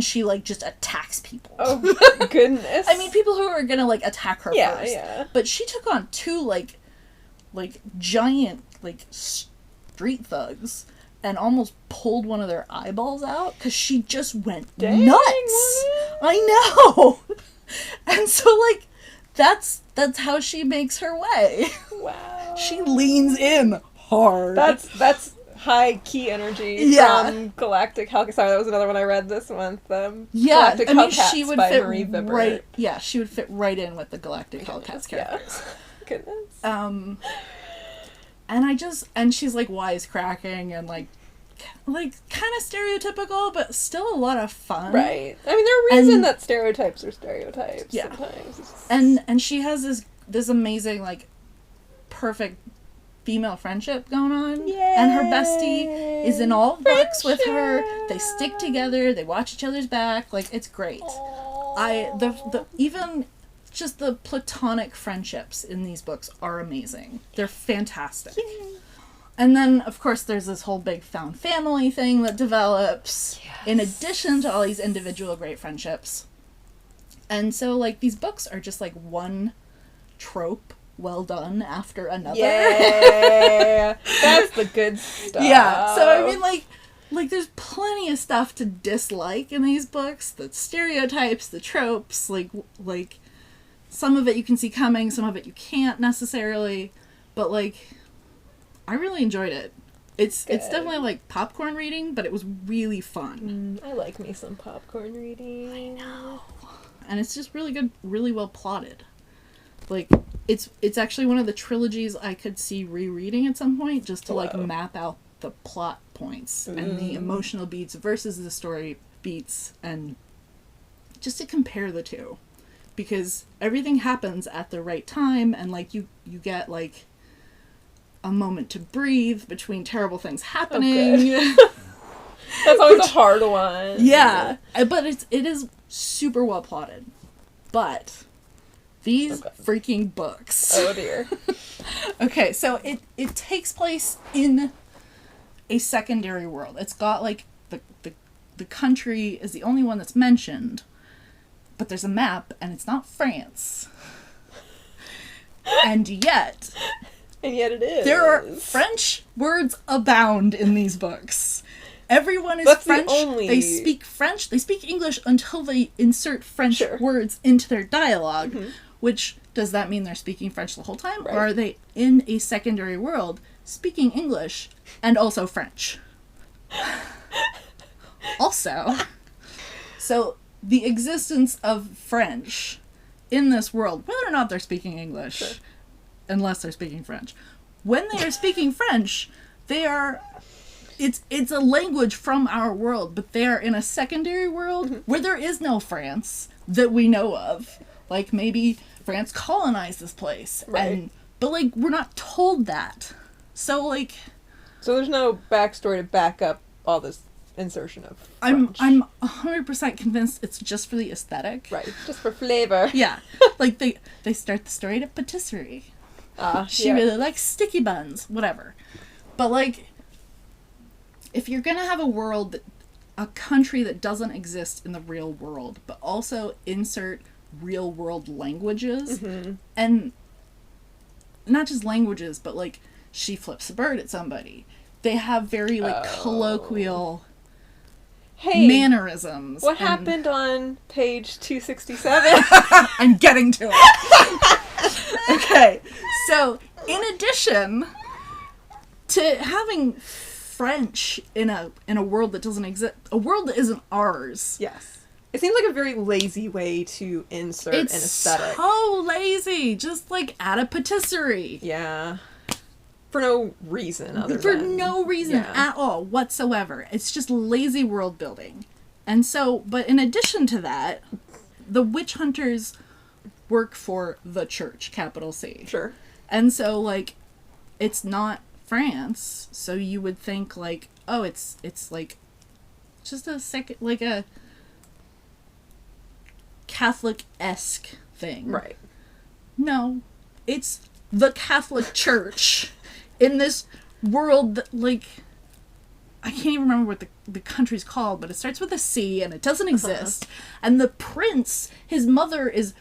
she, like, just attacks people. Oh, goodness. I mean, people who are gonna, like, attack her first. Yeah. But she took on 2, like giant, like, street thugs and almost pulled one of their eyeballs out because she just went nuts. I know. And so, like, that's how she makes her way. Wow. She leans in hard. That's high key energy from Galactic Hellcats. Sorry, that was another one I read this month. Galactic Hellcats she would by fit Marie Vibert. she would fit right in with the Galactic Hellcats characters. Goodness. And she's like wisecracking and like kind of stereotypical, but still a lot of fun. Right. I mean, there are reasons that stereotypes are stereotypes sometimes. And she has this amazing, like, perfect female friendship going on. Yay! And her bestie is in all books with her. They stick together. They watch each other's back. Like, it's great. Aww. Even just the platonic friendships in these books are amazing. They're fantastic. Yay. And then, of course, there's this whole big found family thing that develops, in addition to all these individual great friendships. And so, like, these books are just, like, one trope well done after another. Yeah! That's the good stuff. Yeah, so, I mean, like, there's plenty of stuff to dislike in these books. The stereotypes, the tropes, like, some of it you can see coming, some of it you can't necessarily. But, like, I really enjoyed it. It's definitely like popcorn reading, but it was really fun. I like me some popcorn reading. I know. And it's just really good, really well plotted. Like, it's actually one of the trilogies I could see rereading at some point, just to like map out the plot points and the emotional beats versus the story beats, and just to compare the two. Because everything happens at the right time, and like you get like a moment to breathe between terrible things happening. That's always a hard one. Yeah, but it is super well plotted. But these freaking books. Oh dear. Okay, so it takes place in a secondary world. It's got like the country is the only one that's mentioned, but there's a map and it's not France. And yet it is. There are French words abound in these books. Everyone is That's French. The only... They speak French. They speak English until they insert French words into their dialogue. Mm-hmm. Which, does that mean they're speaking French the whole time? Right. Or are they in a secondary world speaking English and also French? Also, so the existence of French in this world, whether or not they're speaking English, unless they're speaking French, when they are speaking French, they are... It's a language from our world, but they are in a secondary world where there is no France that we know of. Like, maybe France colonized this place. Right. But, like, we're not told that. So, like... So there's no backstory to back up all this insertion of French. I'm 100% convinced it's just for the aesthetic. Right. Just for flavor. Yeah. Like, they start the story at a patisserie. She yeah. really likes sticky buns. Whatever. But, like... If you're gonna have a country that doesn't exist in the real world, but also insert real world languages, and not just languages, but like, she flips a bird at somebody. They have very like colloquial mannerisms. What happened on page 267? I'm getting to it. Okay, so in addition to having French in a world that doesn't exist, a world that isn't ours. Yes. It seems like a very lazy way to insert an aesthetic. It's so lazy. Just like add a patisserie. Yeah. For no reason at all whatsoever. It's just lazy world building. And so, but in addition to that, the witch hunters work for the church, capital C. Sure. And so, like, it's not France, so you would think like, oh, it's like just a Catholic-esque thing. Right. No, it's the Catholic Church in this world that, like, I can't even remember what the country's called, but it starts with a C and it doesn't exist. And the prince, his mother is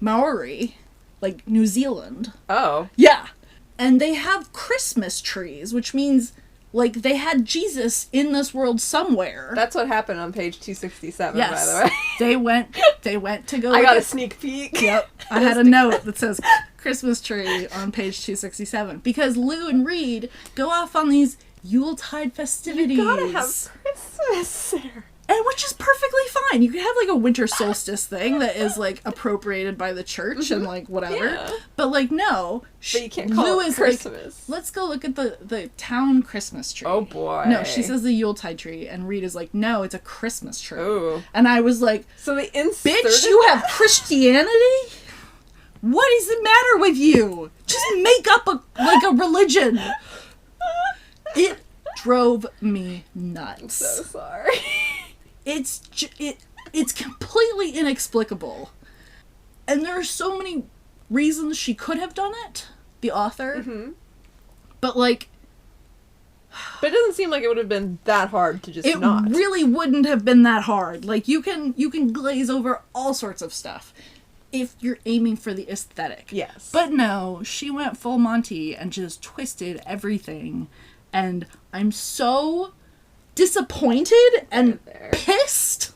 Maori, like New Zealand. Oh. Yeah. And they have Christmas trees, which means, like, they had Jesus in this world somewhere. That's what happened on page 267, yes. by the way. They went to go I got a sneak peek. Yep. I had a note that says Christmas tree on page 267. Because Lou and Reed go off on these Yuletide festivities. You gotta have Christmas there. And which is perfectly fine. You could have, like, a winter solstice thing that is, like, appropriated by the church and, like, whatever. Yeah. But, like, no. But you can't call it Christmas. Like, let's go look at the town Christmas tree. Oh, boy. No, she says the Yuletide tree, and Reed is like, no, it's a Christmas tree. Ooh. And I was like, so they inserted bitch, you have Christianity? What is the matter with you? Just make up a religion. It drove me nuts. I'm so sorry. It's completely inexplicable. And there are so many reasons she could have done it, the author. Mm-hmm. But, like... But it doesn't seem like it would have been that hard to just not. It really wouldn't have been that hard. Like, you can glaze over all sorts of stuff if you're aiming for the aesthetic. Yes. But no, she went full Monty and just twisted everything. And I'm so disappointed and pissed.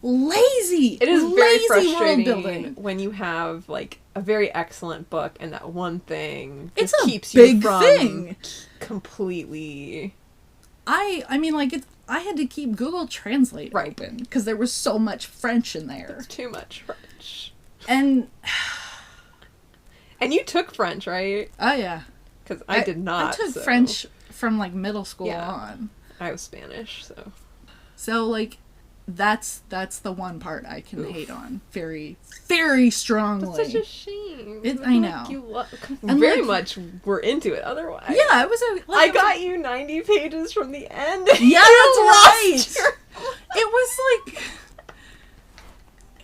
Lazy. It is very lazy world frustrating building when you have, like, a very excellent book and that one thing it's just a keeps big you from thing. Completely. I mean, like, I had to keep Google Translate open because there was so much French in there. It's too much French. And you took French, right? Oh yeah, because I did not. I took French from like middle school on. I was Spanish, so like that's the one part I can hate on very, very strongly. That's such a shame. I know. Like you very much were into it otherwise. Yeah, it was I got you 90 pages from the end. Yeah, that's right.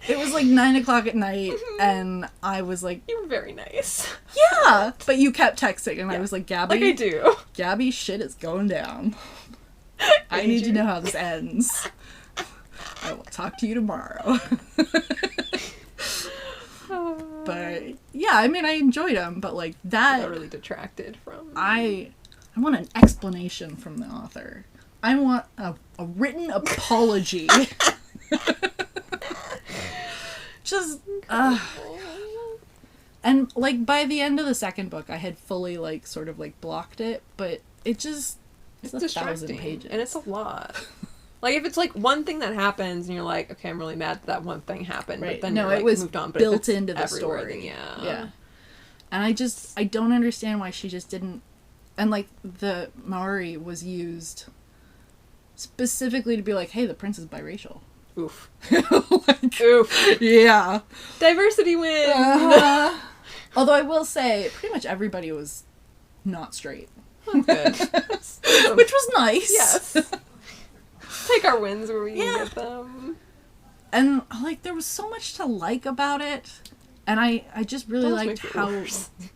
It was like 9:00 at night, and I was like... You were very nice. Yeah! But you kept texting, and I was like, Gabi... Like I do. Gabi, shit is going down. I need to know how this ends. I will talk to you tomorrow. But, yeah, I mean, I enjoyed them, but, like, that really detracted from... I want an explanation from the author. I want a written apology. Just, and, like, by the end of the second book, I had fully, like, sort of, like, blocked it, but it's 1,000 pages. And it's a lot. Like, if it's, like, one thing that happens, and you're like, okay, I'm really mad that one thing happened, but then no, you're, it was moved on. But built into the story. Then, yeah. And I don't understand why she just didn't, and, like, the Maori was used specifically to be like, hey, the prince is biracial. Oof. Like, oof. Yeah. Diversity wins! Although I will say, pretty much everybody was not straight. Oh, good. Which was nice. Yes. Take our wins where we can get them. And, like, there was so much to like about it. And I just really liked how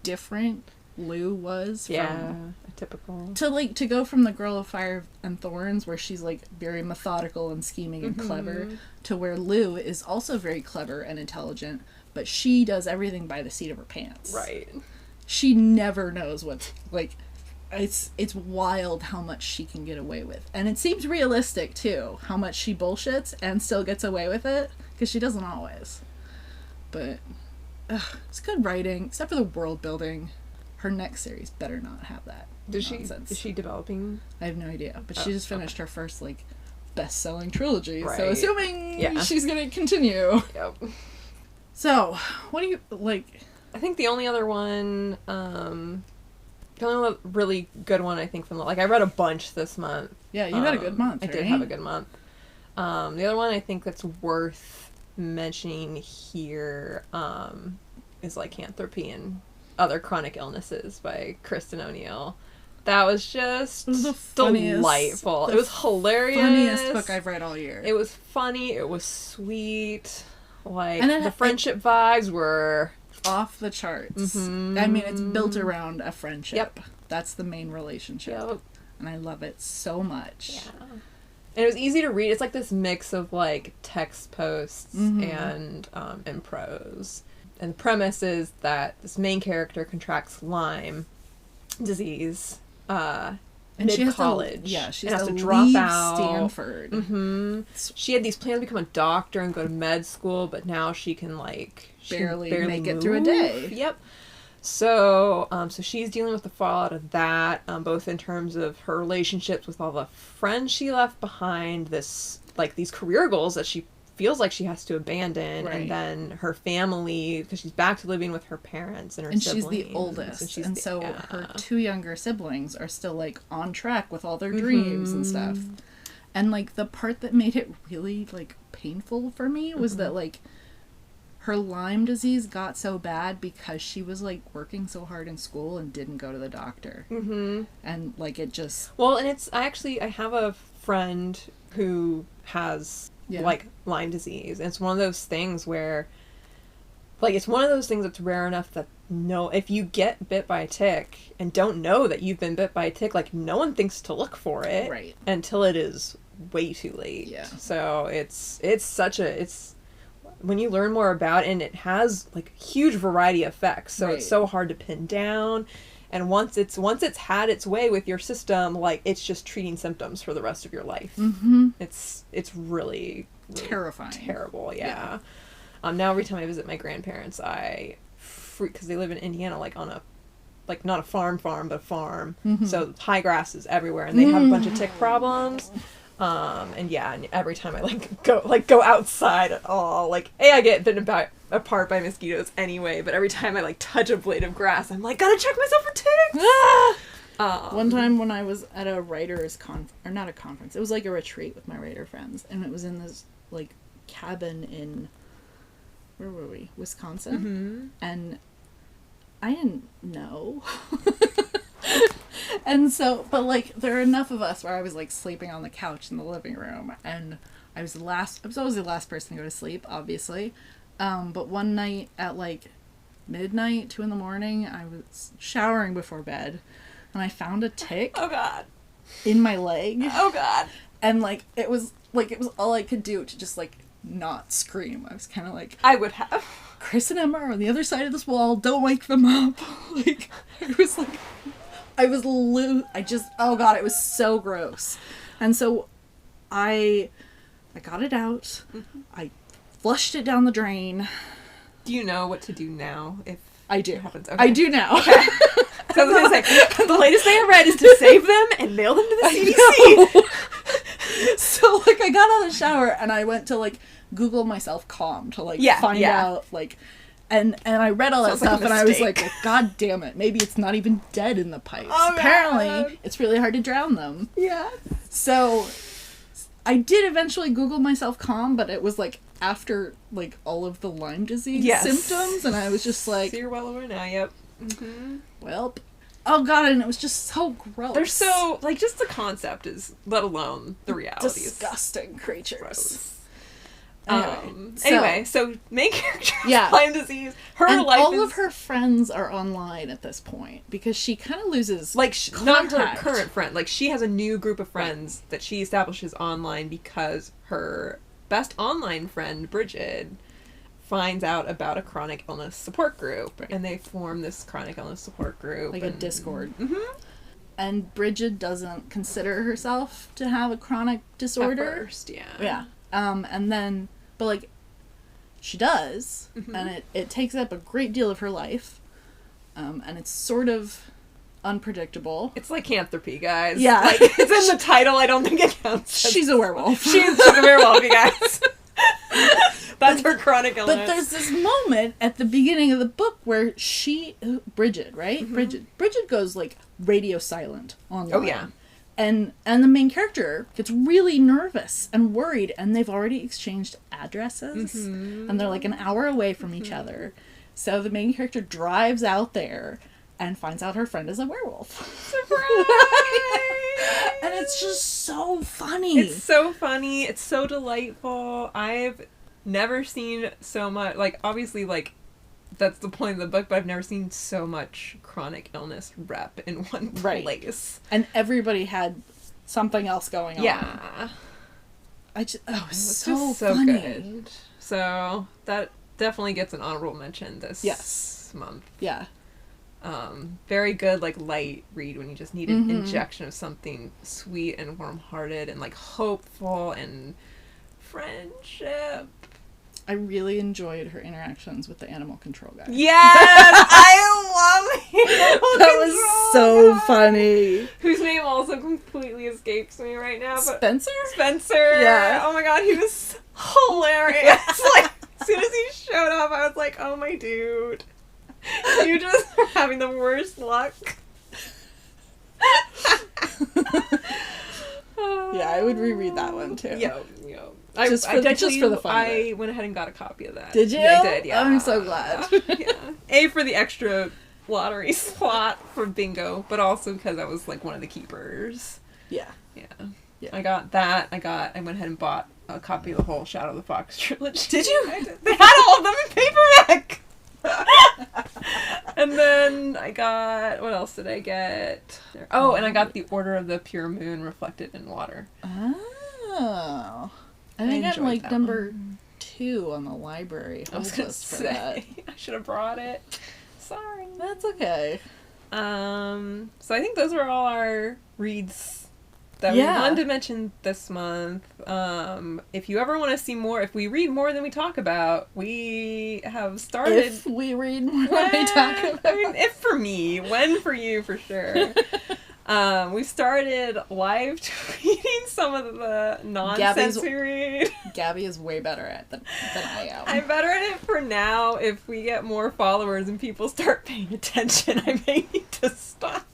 different Lou was from... typical. To go from the Girl of Fire and Thorns, where she's, like, very methodical and scheming and clever, to where Lou is also very clever and intelligent, but she does everything by the seat of her pants. Right. She never knows what's, like... It's wild how much she can get away with. And it seems realistic, too, how much she bullshits and still gets away with it, because she doesn't always. But, it's good writing, except for the world building. Her next series better not have that nonsense. Is she developing? I have no idea, but she just finished her first, like, best-selling trilogy, right. So assuming she's gonna continue. Yep. So, what do you, like... I think the only other one, the only really good one, I think, like, I read a bunch this month. Yeah, you had a good month, I did have a good month. The other one I think that's worth mentioning here is Lycanthropy and Other Chronic Illnesses by Kristen O'Neill. That was just delightful. It was hilarious. Funniest book I've read all year. It was funny. It was sweet. Like, the friendship vibes were... off the charts. Mm-hmm. I mean, it's built around a friendship. Yep. That's the main relationship. Yep. And I love it so much. Yeah. And it was easy to read. It's like this mix of, like, text posts and prose. And the premise is that this main character contracts Lyme disease mid-college. She has has to to drop leave out. Stanford. Mm-hmm. She had these plans to become a doctor and go to med school, but now she can, like... barely make move. it through a day. Yep. So, so she's dealing with the fallout of that, both in terms of her relationships with all the friends she left behind, these career goals that she feels like she has to abandon, and then her family, because she's back to living with her parents and her siblings. And she's the oldest, and so her two younger siblings are still, like, on track with all their dreams and stuff. And, like, the part that made it really, like, painful for me was that, like, her Lyme disease got so bad because she was, like, working so hard in school and didn't go to the doctor. Mm-hmm. And, like, it just... Well, and I have a friend who has, like, Lyme disease. And it's one of those things where, Like, it's one of those things that's rare enough that if you get bit by a tick and don't know that you've been bit by a tick, like, no one thinks to look for it. Right. Until it is way too late. Yeah. So it's when you learn more about it, and it has, like, huge variety of effects. So it's so hard to pin down. And once it's had its way with your system, like, it's just treating symptoms for the rest of your life. Mm-hmm. It's really terrifying. Terrible, yeah. Now every time I visit my grandparents, I freak, because they live in Indiana, like, on a, like, not a farm, but a farm. Mm-hmm. So high grass is everywhere, and they have a bunch of tick problems. And every time I go outside at all, like, I get bitten apart by mosquitoes anyway, but every time I, like, touch a blade of grass, I'm like, gotta check myself for ticks. One time when I was at a writers or not a conference, it was like a retreat with my writer friends, and it was in this, like, cabin in, where were we? Wisconsin. Mm-hmm. And I didn't know. And so, but, like, there are enough of us where I was, like, sleeping on the couch in the living room, and I was always the last person to go to sleep, obviously. But one night at, like, midnight, 2 a.m, I was showering before bed, and I found a tick. Oh, God. In my leg. Oh, God. And, like, it was all I could do to just, like, not scream. I was kind of like, I would have. Chris and Emma are on the other side of this wall. Don't wake them up. Like, it was like, oh God, it was so gross. And so I got it out. Mm-hmm. I flushed it down the drain. Do you know what to do now if I do? It happens? Okay. I do now. Okay. So I was going to say, the latest thing I read is to save them and mail them to the CDC. So, like, I got out of the shower and I went to, like, Google myself calm to, like, find out, like, and I read all that stuff, and I was like, well, God damn it, maybe it's not even dead in the pipes. Oh, apparently, God. It's really hard to drown them. Yeah. So I did eventually Google myself calm, but it was, like, after, like, all of the Lyme disease symptoms, and I was just like... So you're well aware now, yep. Mm-hmm. Well, oh God, and it was just so gross. They're so, like, just the concept is, let alone the reality. Disgusting creatures. Gross. Anyway, so main character Lyme disease. All of her friends are online at this point because she kind of loses not her current friend. Like, she has a new group of friends that she establishes online because her best online friend Bridget finds out about a chronic illness support group, and they form this chronic illness support group, like a Discord. Mm-hmm. And Bridget doesn't consider herself to have a chronic disorder. At first, yeah. Yeah. And then, but, like, she does, mm-hmm. and it takes up a great deal of her life, and it's sort of unpredictable. It's lycanthropy, guys. Yeah. Like, it's in the title, I don't think it counts. She's a werewolf. She's a werewolf, you guys. That's her chronic illness. But there's this moment at the beginning of the book where Bridget, right? Mm-hmm. Bridget goes, like, radio silent online. Oh, yeah. And the main character gets really nervous and worried, and they've already exchanged addresses, mm-hmm. and they're, like, an hour away from each other. So the main character drives out there and finds out her friend is a werewolf. Surprise! And it's just so funny. It's so funny. It's so delightful. I've never seen so much, like, obviously, like, that's the point of the book, but I've never seen so much chronic illness rep in one place. And everybody had something else going on. Yeah. It was so funny. Good. So that definitely gets an honorable mention this month. Yeah. Very good, like, light read when you just need an injection of something sweet and warm-hearted and, like, hopeful and friendship. I really enjoyed her interactions with the animal control guy. Yes! I love him! That was so funny. Whose name also completely escapes me right now. But Spencer? Yeah. Oh my God, he was hilarious. Like, as soon as he showed up, I was like, oh my dude. You just are having the worst luck. Yeah, I would reread that one too. Yo. Just for the fun of it. I went ahead and got a copy of that. Did you? Yeah, I did, yeah. I'm so glad. Yeah. A, for the extra lottery slot for bingo, but also because I was, like, one of the keepers. Yeah. I got that. I went ahead and bought a copy of the whole Shadow of the Fox trilogy. Did you? I did. They had all of them in paperback! And then I got, what else did I get? Oh, and I got the Order of the Pure Moon Reflected in Water. Oh. I think I'm like number 2 on the library. I was going to say, I should have brought it. Sorry. That's okay. So I think those were all our reads that we wanted to mention this month. If you ever want to see more, if we read more than we talk about, we have started... If we read more than we talk about. I mean, if for me, when for you, for sure. We started live tweeting some of the nonsense we read. Gabi is way better at it than I am. I'm better at it for now. If we get more followers and people start paying attention, I may need to stop.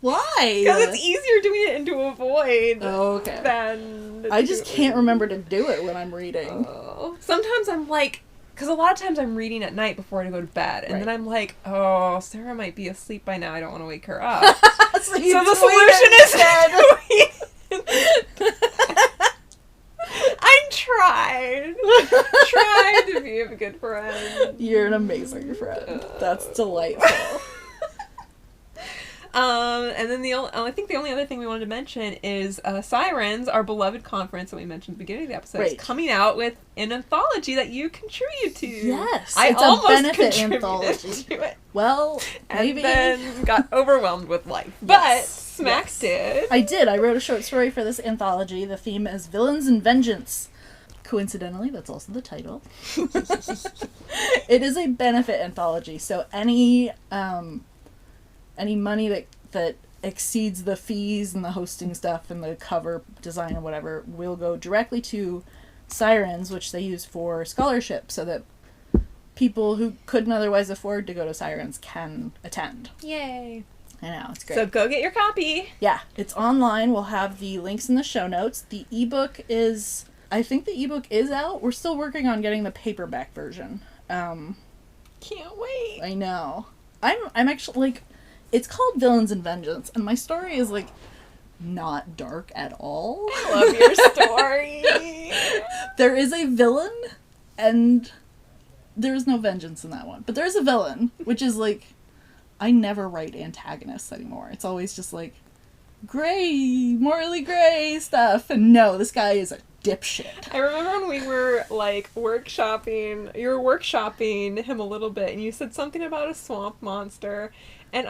Why? Because it's easier doing it and to avoid than... I just can't remember to do it when I'm reading. Sometimes I'm like... Because a lot of times I'm reading at night before I go to bed. And then I'm like, oh, Sarah might be asleep by now. I don't want to wake her up. So the solution is I'm trying to be a good friend. You're an amazing friend. That's delightful. And then I think the only other thing we wanted to mention is Sirens, our beloved conference that we mentioned at the beginning of the episode, is coming out with an anthology that you contribute to. Yes, it's a benefit anthology. To it. Well, and then got overwhelmed with life. But Smack did. I did. I wrote a short story for this anthology. The theme is Villains and Vengeance. Coincidentally, that's also the title. It is a benefit anthology, so any money that exceeds the fees and the hosting stuff and the cover design and whatever will go directly to Sirens, which they use for scholarship, so that people who couldn't otherwise afford to go to Sirens can attend. Yay. I know, it's great. So go get your copy. Yeah, it's online. We'll have the links in the show notes. The ebook is... I think the ebook is out. We're still working on getting the paperback version. Can't wait. I know. I'm actually, like... It's called Villains and Vengeance, and my story is, like, not dark at all. I love your story. There is a villain, and there is no vengeance in that one. But there is a villain, which is, like, I never write antagonists anymore. It's always just, like, gray, morally gray stuff. And no, this guy is a dipshit. I remember when we were, like, workshopping, you were workshopping him a little bit, and you said something about a swamp monster, and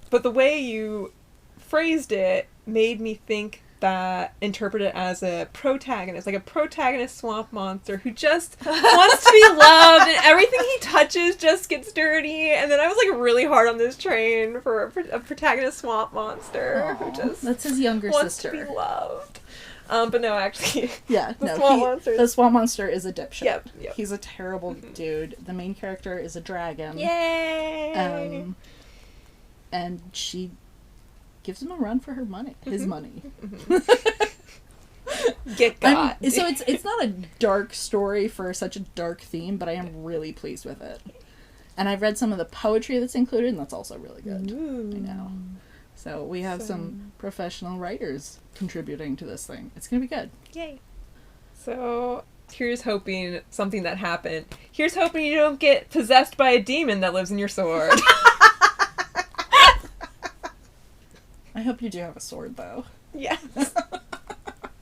but the way you phrased it made me think interpret it as a protagonist, like a protagonist swamp monster who just wants to be loved, and everything he touches just gets dirty, and then I was, like, really hard on this train for a protagonist swamp monster who just that's his younger sister. Wants to be loved. But no, actually, the swamp monster is a dipshit. Yep. He's a terrible dude. The main character is a dragon. Yay! And she gives him a run for her money. His money. Get got. So it's not a dark story for such a dark theme, but I am really pleased with it. And I've read some of the poetry that's included, and that's also really good. Ooh. I know. So we have some professional writers contributing to this thing. It's going to be good. Yay. So here's hoping something that happened. Here's hoping you don't get possessed by a demon that lives in your sword. I hope you do have a sword, though. Yes.